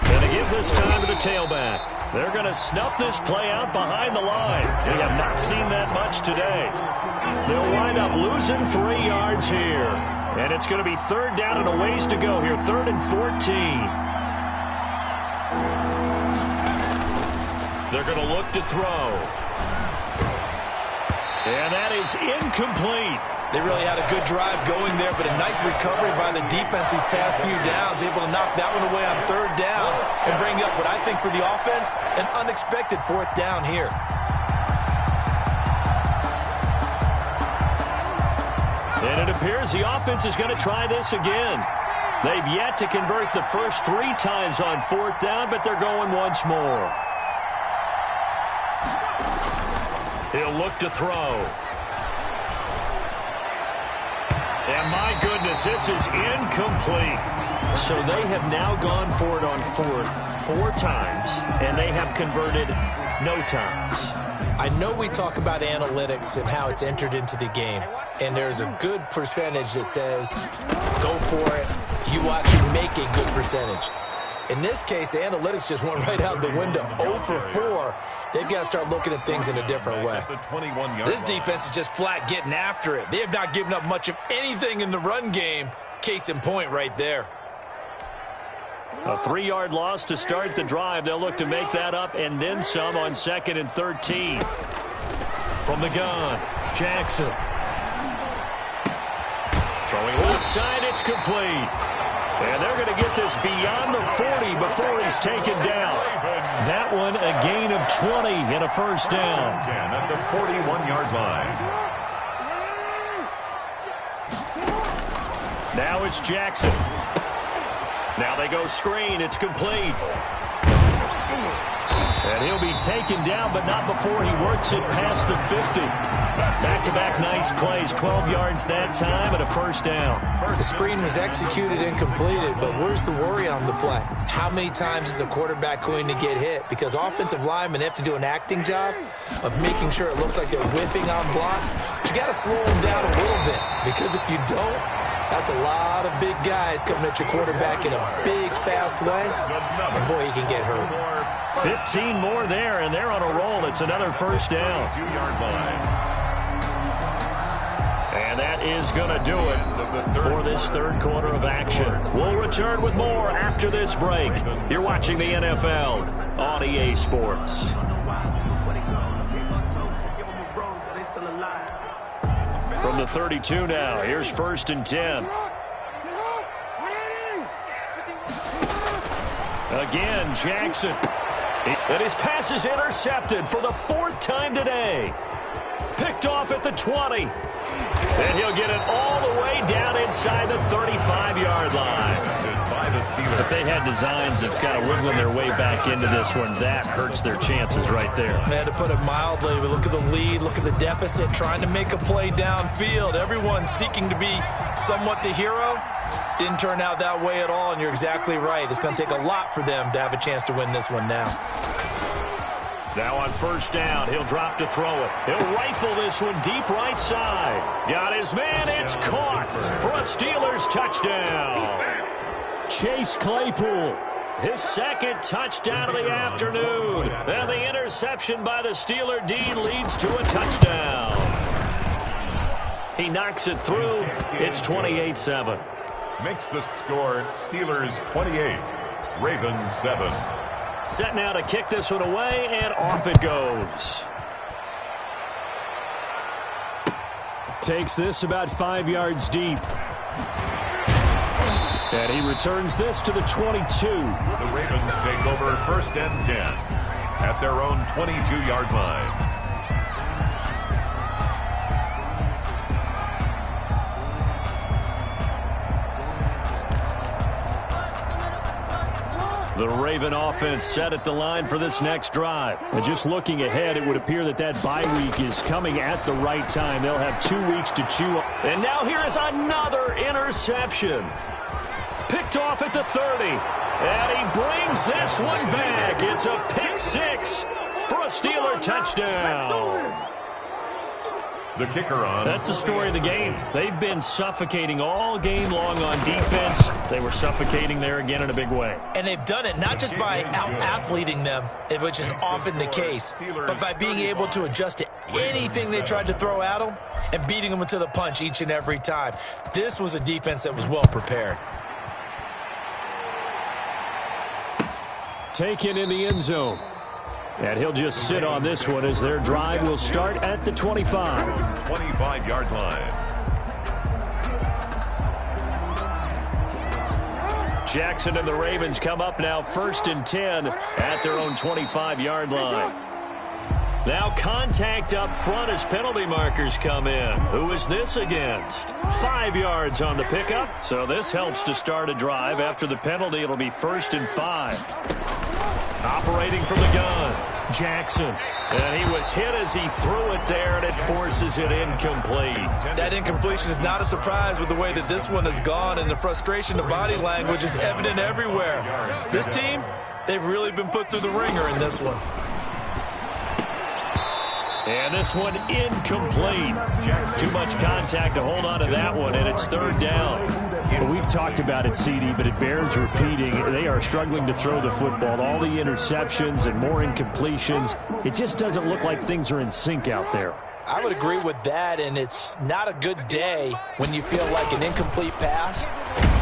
Gonna give this time to the tailback. They're going to snuff this play out behind the line. We have not seen that much today. They'll wind up losing 3 yards here. And it's going to be 3rd down and a ways to go here. 3rd and 14. They're going to look to throw. And that is incomplete. They really had a good drive going there, but a nice recovery by the defense these past few downs, able to knock that one away on 3rd down and bring up what I think for the offense, an unexpected 4th down here. And it appears the offense is going to try this again. They've yet to convert the first 3 times on 4th down, but they're going once more. He'll look to throw. And my goodness, this is incomplete. So they have now gone for it on 4th 4 times, and they have converted no times. I know we talk about analytics and how it's entered into the game, and there's a good percentage that says, go for it, you actually make a good percentage. In this case, the analytics just went right out the window. 0 for 4. They've got to start looking at things in a different way. This defense is just flat getting after it. They have not given up much of anything in the run game. Case in point right there. A 3-yard loss to start the drive. They'll look to make that up and then some on 2nd and 13. From the gun, Jackson. Throwing left side, it's complete. And they're going to get this beyond the 40 before he's taken down. That one a gain of 20 and a first down. 10 at the 41-yard line. Now it's Jackson. Now they go screen. It's complete. And he'll be taken down, but not before he works it past the 50. Back-to-back nice plays, 12 yards that time and a first down. The screen was executed and completed, but where's the worry on the play? How many times is a quarterback going to get hit? Because offensive linemen have to do an acting job of making sure it looks like they're whipping on blocks. But you got to slow them down a little bit, because if you don't, that's a lot of big guys coming at your quarterback in a big, fast way. And boy, he can get hurt. 15 more there, and they're on a roll. It's another first down. 2-yard line. And that is going to do it for this 3rd quarter of action. We'll return with more after this break. You're watching the NFL on EA Sports. From the 32 now, here's 1st and 10. Again, Jackson. And his pass is intercepted for the 4th time today. Picked off at the 20. And he'll get it all the way down inside the 35-yard line. If they had designs of kind of wiggling their way back into this one, that hurts their chances right there. Man, to put it mildly, but look at the lead, look at the deficit, trying to make a play downfield. Everyone seeking to be somewhat the hero. Didn't turn out that way at all, and you're exactly right. It's going to take a lot for them to have a chance to win this one now. Now on 1st down, he'll drop to throw it. He'll rifle this one deep right side. Got his man, it's caught for a Steelers touchdown. Chase Claypool his second touchdown of the afternoon. And the interception by the Steeler Dean leads to a touchdown. He knocks it through. It's 28-7. Makes the score Steelers 28, Ravens 7. Set now to kick this one away, and off it goes. Takes this about 5 yards deep. And he returns this to the 22. The Ravens take over 1st and 10 at their own 22-yard line. The Raven offense set at the line for this next drive. And just looking ahead, it would appear that that bye week is coming at the right time. They'll have 2 weeks to chew on. And now here is another interception. Picked off at the 30. And he brings this one back. It's a pick 6 for a Steeler touchdown. The kicker on. That's the story of the game. They've been suffocating all game long on defense. They were suffocating there again in a big way. And they've done it not just by out-athleting them, which is often the case, but by being able to adjust to anything they tried to throw at them and beating them into the punch each and every time. This was a defense that was well prepared. Taken in the end zone. And he'll just sit on this one as their drive will start at the 25. 25-yard line. Jackson and the Ravens come up now 1st and 10 at their own 25-yard line. Now contact up front as penalty markers come in. Who is this against? 5 yards on the pickup. So this helps to start a drive. After the penalty, it'll be 1st and 5. Operating from the gun, Jackson. And he was hit as he threw it there, and it forces it incomplete. That incompletion is not a surprise with the way that this one has gone, and the frustration of body language is evident everywhere. This team, they've really been put through the ringer in this one. And this one incomplete. Too much contact to hold on to that one, and it's 3rd down. Well, we've talked about it, CD, but it bears repeating. They are struggling to throw the football. All the interceptions and more incompletions. It just doesn't look like things are in sync out there. I would agree with that, and it's not a good day when you feel like an incomplete pass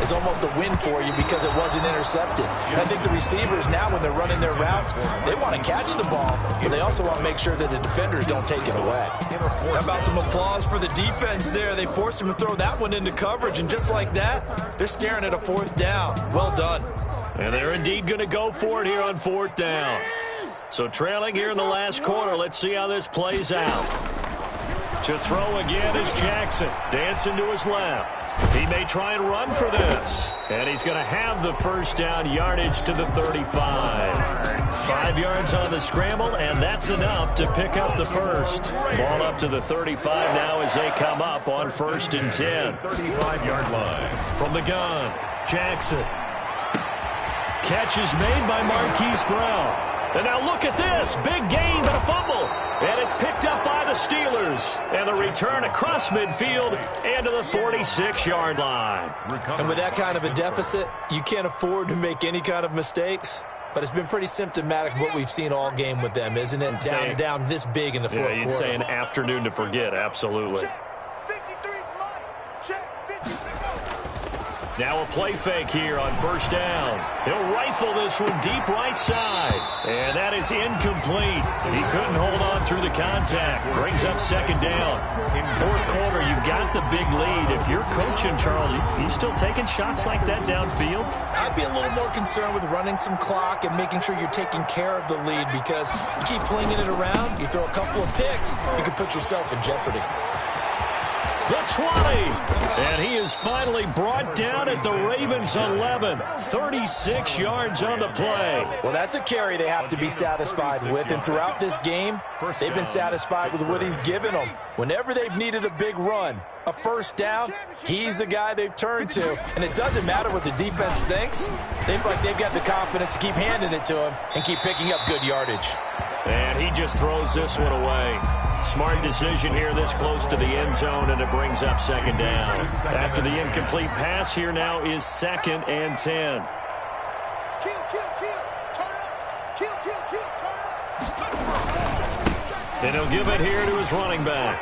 is almost a win for you because it wasn't intercepted. And I think the receivers now, when they're running their routes, they want to catch the ball, but they also want to make sure that the defenders don't take it away. How about some applause for the defense there? They forced him to throw that one into coverage, and just like that, they're staring at a 4th down. Well done. And they're indeed going to go for it here on 4th down. So trailing here in the last quarter, let's see how this plays out. To throw again is Jackson. Dancing to his left. He may try and run for this. And he's going to have the 1st down yardage to the 35. 5 yards on the scramble, and that's enough to pick up the 1st. Ball up to the 35 now as they come up on 1st and 10. 35-yard line. From the gun, Jackson. Catch is made by Marquise Brown. And now look at this. Big gain, but a fumble. And it's picked up by the Steelers. And the return across midfield and to the 46-yard line. And with that kind of a deficit, you can't afford to make any kind of mistakes. But it's been pretty symptomatic of what we've seen all game with them, isn't it? Down this big in the 4th quarter. You'd say an afternoon to forget, absolutely. Now a play fake here on 1st down. He'll rifle this one deep right side. And that is incomplete. He couldn't hold on through the contact. Brings up 2nd down. In 4th quarter, you've got the big lead. If you're coaching, Charles, you still taking shots like that downfield? I'd be a little more concerned with running some clock and making sure you're taking care of the lead, because you keep flinging it around, you throw a couple of picks, you can put yourself in jeopardy. The 20. And he is finally brought down at the Ravens 11. 36 yards on the play. Well, that's a carry they have to be satisfied with. And throughout this game, they've been satisfied with what he's given them. Whenever they've needed a big run, a 1st down, he's the guy they've turned to. And it doesn't matter what the defense thinks. They've got the confidence to keep handing it to him and keep picking up good yardage. And he just throws this one away. Smart decision here this close to the end zone, and it brings up 2nd down. After the incomplete pass, here now is 2nd and 10. And he'll give it here to his running back.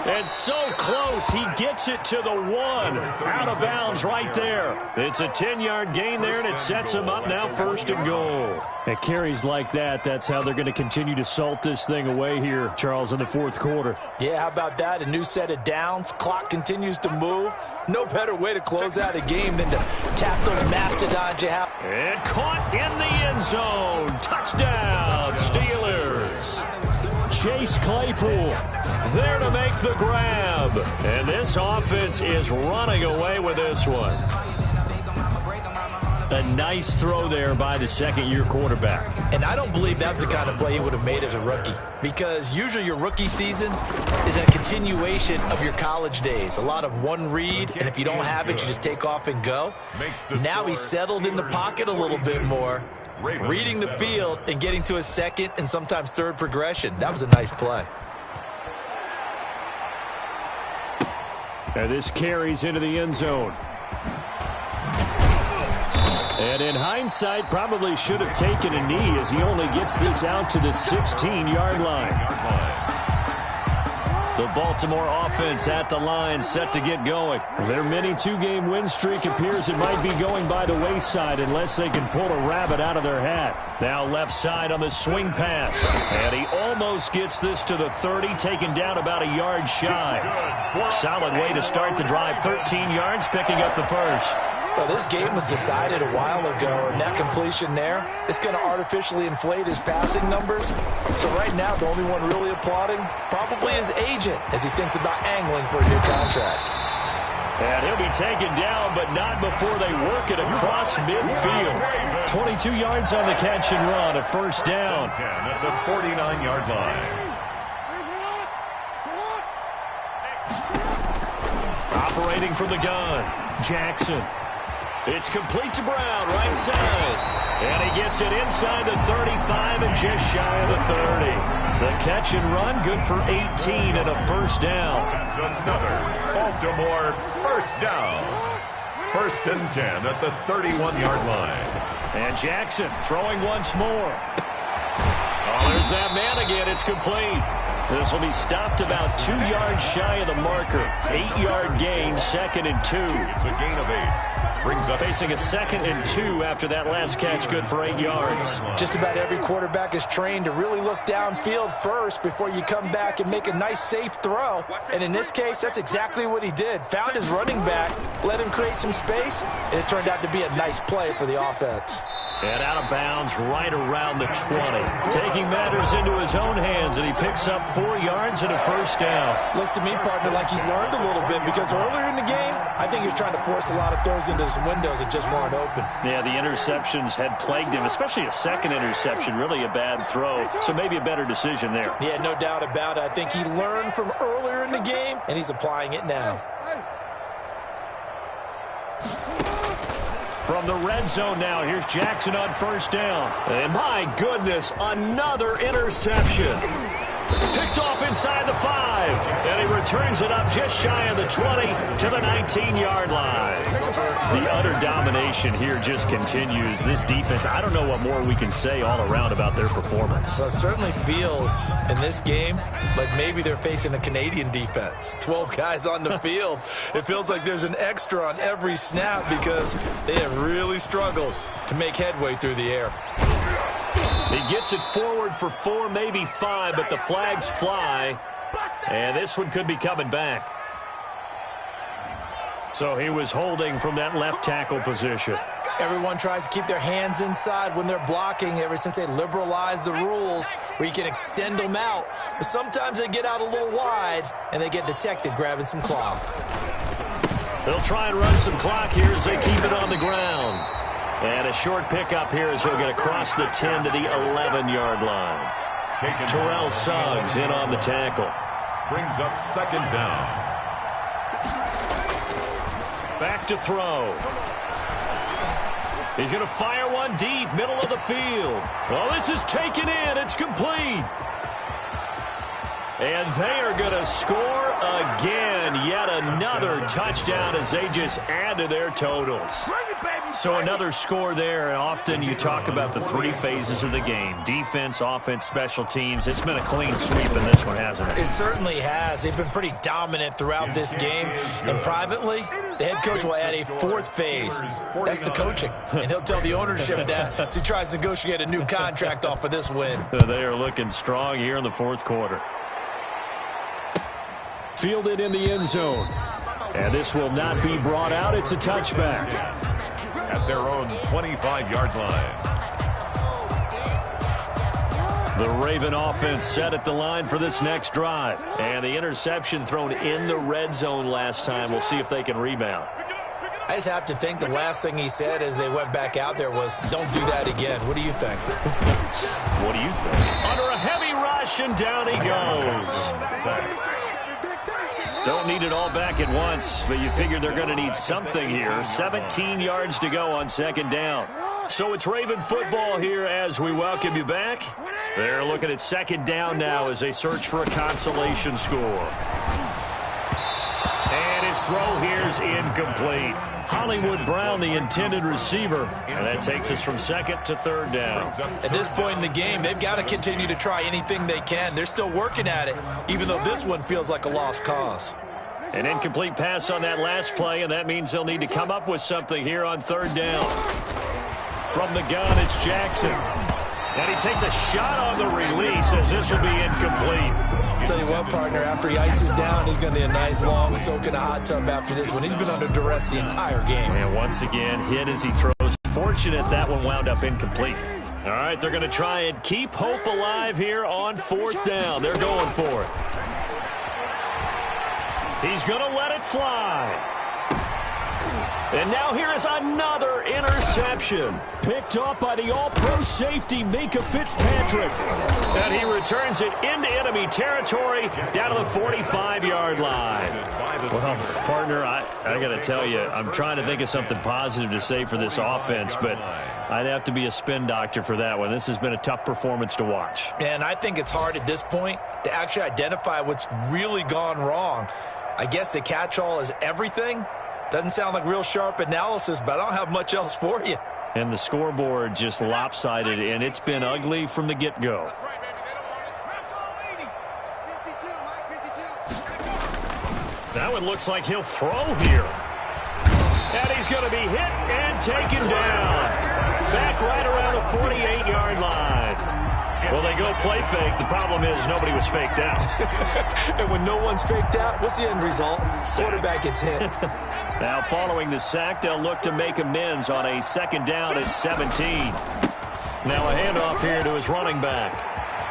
And so close, he gets it to the 1. Out of bounds right there. It's a 10-yard gain there, and it sets him up now 1st and goal. At carries like that, that's how they're going to continue to salt this thing away here, Charles, in the 4th quarter. Yeah, how about that? A new set of downs. Clock continues to move. No better way to close out a game than to tap those mastodons you have. And caught in the end zone. Touchdown, Steelers. Chase Claypool there to make the grab. And this offense is running away with this one. A nice throw there by the second-year quarterback. And I don't believe that was the kind of play he would have made as a rookie, because usually your rookie season is a continuation of your college days. A lot of one read, and if you don't have it, you just take off and go. Now he's settled in the pocket a little bit more, reading the field and getting to a second and sometimes third progression. That was a nice play. And this carries into the end zone. And in hindsight, probably should have taken a knee as he only gets this out to the 16-yard line. The Baltimore offense at the line, set to get going. Their mini 2-game win streak appears it might be going by the wayside unless they can pull a rabbit out of their hat. Now left side on the swing pass. And he almost gets this to the 30, taken down about a yard shy. Solid way to start the drive. 13 yards, picking up the first. Well, this game was decided a while ago, and that completion there is going to artificially inflate his passing numbers. So right now, the only one really applauding probably his agent as he thinks about angling for a new contract. And he'll be taken down, but not before they work it across midfield. 22 yards on the catch and run, a first down. At the 49-yard line. Operating from the gun, Jackson. It's complete to Brown, right side. And he gets it inside the 35 and just shy of the 30. The catch and run, good for 18 and a first down. That's another Baltimore first down. 1st and 10 at the 31-yard line. And Jackson throwing once more. Oh, there's that man again. It's complete. This will be stopped about 2 yards shy of the marker. 8-yard gain, 2nd and 2. It's a gain of 8. Brings up facing a 2nd and 2 after that last catch, good for 8 yards. Just about every quarterback is trained to really look downfield first before you come back and make a nice, safe throw. And in this case, that's exactly what he did. Found his running back, let him create some space, and it turned out to be a nice play for the offense. And out of bounds right around the 20. Taking matters into his own hands, and he picks up 4 yards and a first down. Looks to me, partner, like he's learned a little bit, because earlier in the game, I think he was trying to force a lot of throws into some windows that just weren't open. Yeah, the interceptions had plagued him, especially a second interception, really a bad throw. So maybe a better decision there. Yeah, no doubt about it. I think he learned from earlier in the game, and he's applying it now. From the red zone now, here's Jackson on first down. And my goodness, another interception. Picked off inside the 5. And he returns it up just shy of the 20 to the 19-yard line. The utter domination here just continues. This defense, I don't know what more we can say all around about their performance. Well, it certainly feels in this game like maybe they're facing a Canadian defense. 12 guys on the field. It feels like there's an extra on every snap because they have really struggled to make headway through the air. He gets it forward for 4, maybe 5, but the flags fly. And this one could be coming back. So he was holding from that left tackle position. Everyone tries to keep their hands inside when they're blocking ever since they liberalized the rules where you can extend them out. But sometimes they get out a little wide and they get detected grabbing some cloth. They'll try and run some clock here as they keep it on the ground. And a short pickup here as he'll get across the 10 to the 11-yard line. Terrell Suggs in on the tackle. Brings up 2nd down. Back to throw. He's going to fire one deep, middle of the field. Oh, this is taken in. It's complete. And they are going to score again. Yet another touchdown as they just add to their totals. So another score there. And often you talk about the three phases of the game. Defense, offense, special teams. It's been a clean sweep in this one, hasn't it? It certainly has. They've been pretty dominant throughout this game. And privately, the head coach will add a fourth phase. That's the coaching. And he'll tell the ownership that as he tries to negotiate a new contract off of this win. They are looking strong here in the fourth quarter. Fielded in the end zone. And this will not be brought out. It's a touchback. At their own 25-yard line. The Raven offense set at the line for this next drive. And the interception thrown in the red zone last time. We'll see if they can rebound. I just have to think the last thing he said as they went back out there was, don't do that again. What do you think? What do you think? Under a heavy rush, and down he goes. Don't need it all back at once, but you figure they're going to need something here. 17 yards to go on second down. So it's Raven football here as we welcome you back. They're looking at second down now as they search for a consolation score. And his throw here's incomplete. Hollywood Brown, the intended receiver. And that takes us from second to third down. At this point in the game, they've got to continue to try anything they can. They're still working at it, even though this one feels like a lost cause. An incomplete pass on that last play, and that means they'll need to come up with something here on third down. From the gun, it's Jackson. And he takes a shot on the release as this will be incomplete. I'll tell you what, partner, after he ices down, he's going to need a nice long soak in a hot tub after this one. He's been under duress the entire game. And once again, hit as he throws. Fortunate that one wound up incomplete. All right, they're going to try and keep hope alive here on fourth down. They're going for it. He's going to let it fly. And now here is another interception. Picked up by the all-pro safety, Mika Fitzpatrick. And he returns it into enemy territory down to the 45-yard line. Well, partner, I got to tell you, I'm trying to think of something positive to say for this offense, but I'd have to be a spin doctor for that one. This has been a tough performance to watch. And I think it's hard at this point to actually identify what's really gone wrong. I guess the catch-all is everything. Doesn't sound like real sharp analysis, but I don't have much else for you. And the scoreboard just lopsided, and it's been ugly from the get-go. That one looks like he'll throw here. And he's going to be hit and taken down. Back right around the 48-yard line. Well, they go play fake. The problem is nobody was faked out. And when no one's faked out, what's the end result? Quarterback gets hit. Now, following the sack, they'll look to make amends on a second down at 17. Now a handoff here to his running back.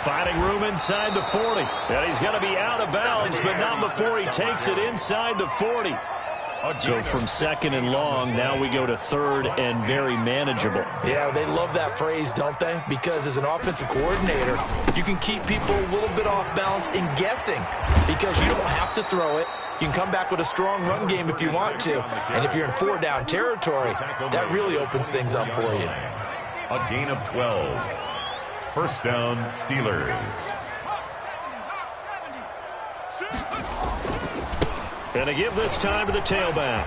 Finding room inside the 40. And he's going to be out of bounds, but not before he takes it inside the 40. So from second and long, now we go to third and very manageable. Yeah, they love that phrase, don't they? Because as an offensive coordinator, you can keep people a little bit off balance and guessing because you don't have to throw it. You can come back with a strong run game if you want to. And if you're in four-down territory, that really opens things up for you. A gain of 12. First down, Steelers. And to give this time to the tailback.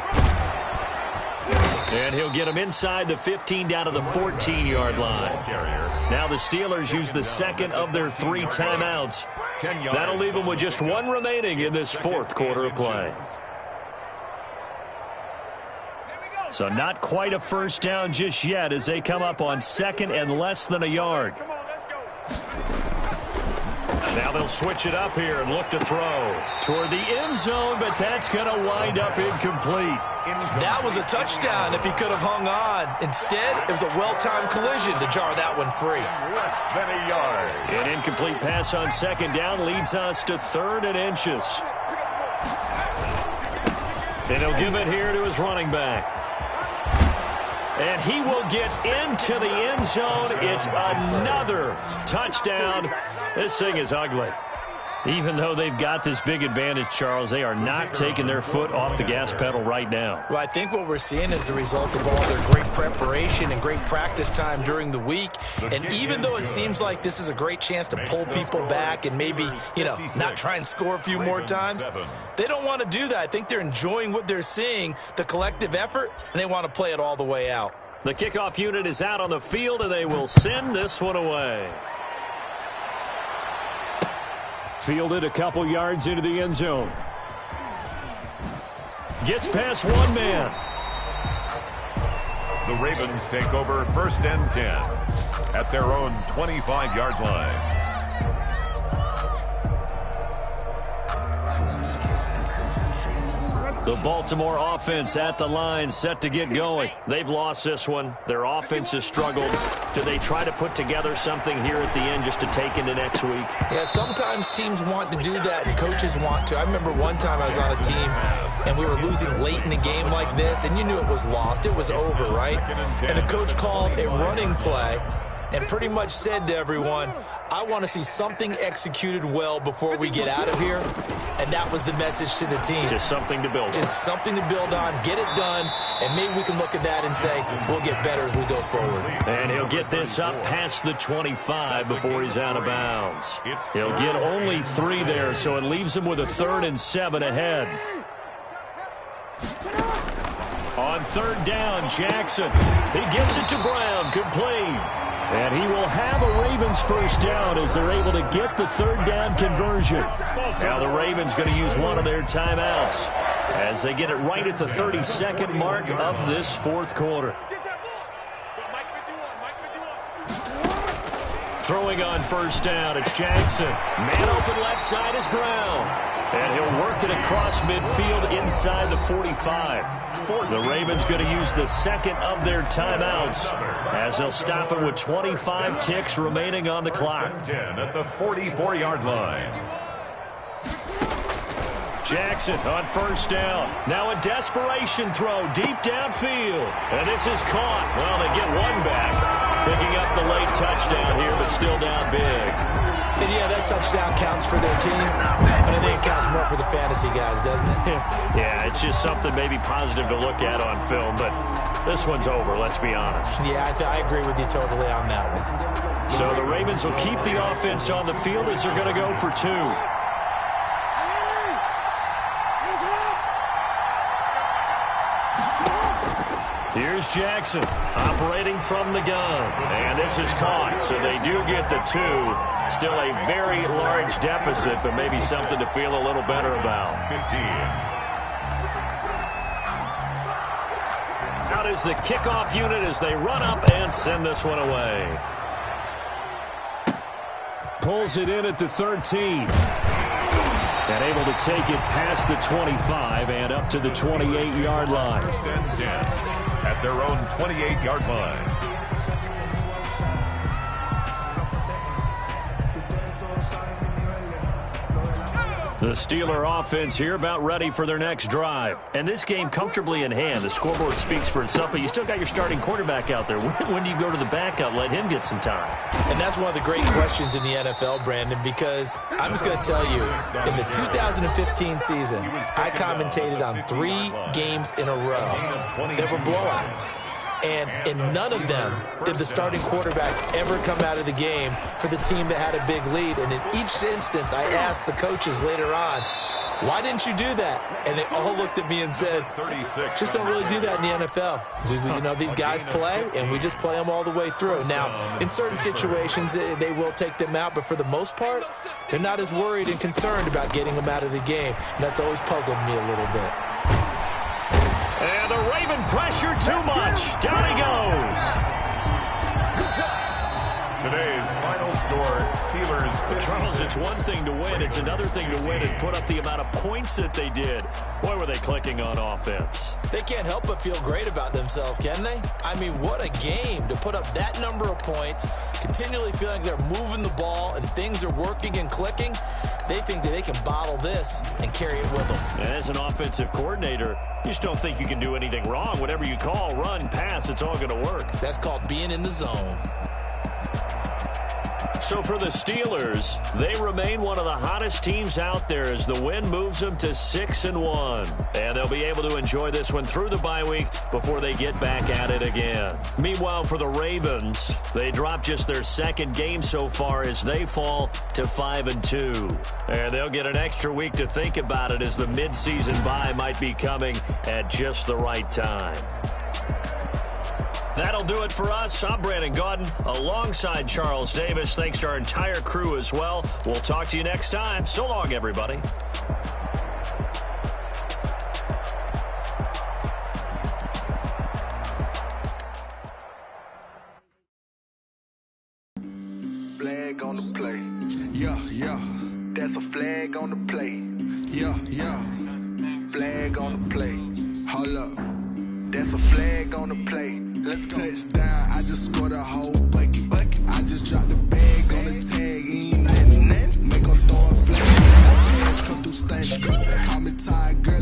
And he'll get him inside the 15 down to the 14-yard line. Now the Steelers use the second of their 3 timeouts. That'll leave them with just one remaining in this fourth quarter of play. So not quite a first down just yet as they come up on second and less than a yard. Now they'll switch it up here and look to throw toward the end zone, but that's going to wind up incomplete. That was a touchdown if he could have hung on. Instead, it was a well-timed collision to jar that one free. Less than a yard. An incomplete pass on second down leads us to third and inches. And he'll give it here to his running back. And he will get into the end zone. It's another touchdown. This thing is ugly. Even though they've got this big advantage, Charles, they are not taking their foot off the gas pedal right now. Well, I think what we're seeing is the result of all their great preparation and great practice time during the week. And even though it seems like this is a great chance to pull people back and maybe, not try and score a few more times, they don't want to do that. I think they're enjoying what they're seeing, the collective effort, and they want to play it all the way out. The kickoff unit is out on the field, and they will send this one away. Fielded a couple yards into the end zone. Gets past one man. The Ravens take over 1st and 10 at their own 25-yard line. The Baltimore offense at the line, set to get going. They've lost this one. Their offense has struggled. Do they try to put together something here at the end just to take into next week? Yeah, sometimes teams want to do that and coaches want to. I remember one time I was on a team and we were losing late in a game like this, and you knew it was lost. It was over, right? And the coach called a running play and pretty much said to everyone, I want to see something executed well before we get out of here. And that was the message to the team. Just something to build on. Just something to build on, get it done, and maybe we can look at that and say, we'll get better as we go forward. And he'll get this up past the 25 before he's out of bounds. He'll get only 3 there, so it leaves him with a 3rd and 7 ahead. On 3rd down, Jackson. He gets it to Brown, complete. And he will have a Ravens first down as they're able to get the 3rd down conversion. Now the Ravens going to use one of their timeouts as they get it right at the 32nd mark of this 4th quarter. Throwing on 1st down, it's Jackson. Man open left side is Brown. And he'll work it across midfield inside the 45. The Ravens going to use the 2nd of their timeouts as they'll stop it with 25 ticks remaining on the clock. 10 at the 44-yard line. Jackson on 1st down. Now a desperation throw deep downfield. And this is caught. Well, they get one back. Picking up the late touchdown here, but still down big. And yeah, that touchdown counts for their team, but I think it counts more for the fantasy guys, doesn't it? Yeah, it's just something maybe positive to look at on film, but this one's over, let's be honest. Yeah, I agree with you totally on that one. So the Ravens will keep the offense on the field as they're going to go for 2. Here's Jackson operating from the gun. And this is caught, so they do get the 2. Still a very large deficit, but maybe something to feel a little better about. 15. Out is the kickoff unit as they run up and send this one away. Pulls it in at the 13. And able to take it past the 25 and up to the 28-yard line. 1st and 10 at their own 28-yard line. The Steeler offense here about ready for their next drive. And this game comfortably in hand. The scoreboard speaks for itself, but you still got your starting quarterback out there. When do you go to the backup, let him get some time? And that's one of the great questions in the NFL, Brandon, because I'm just going to tell you, in the 2015 season, I commentated on 3 games in a row. There were blowouts. And in none of them did the starting quarterback ever come out of the game for the team that had a big lead. And in each instance, I asked the coaches later on, why didn't you do that? And they all looked at me and said, just don't really do that in the NFL. These guys play, and we just play them all the way through. Now, in certain situations, they will take them out, but for the most part, they're not as worried and concerned about getting them out of the game. And that's always puzzled me a little bit. And the Raven pressure too much. Down he goes. Today's final score, Steelers 56. Charles, it's one thing to win. It's another thing to win and put up the amount of points that they did. Boy, were they clicking on offense. They can't help but feel great about themselves, can they? I mean, what a game to put up that number of points, continually feeling they're moving the ball and things are working and clicking. They think that they can bottle this and carry it with them. And as an offensive coordinator, you just don't think you can do anything wrong. Whatever you call, run, pass, it's all going to work. That's called being in the zone. So for the Steelers, they remain one of the hottest teams out there as the win moves them to 6-1. And they'll be able to enjoy this one through the bye week before they get back at it again. Meanwhile, for the Ravens, they dropped just their second game so far as they fall to 5-2. And they'll get an extra week to think about it as the midseason bye might be coming at just the right time. That'll do it for us. I'm Brandon Gaudin alongside Charles Davis. Thanks to our entire crew as well. We'll talk to you next time. So long, everybody. Flag on the play. Yeah, yeah. That's a flag on the play. Yeah, yeah. Flag on the play. Hold up. That's a flag on the play. Let's go. Touchdown, I just scored a whole bucket. I just dropped the bag on the tag, ain't nothing. Make 'em throw a flag. Come through stank. Call me Tiger.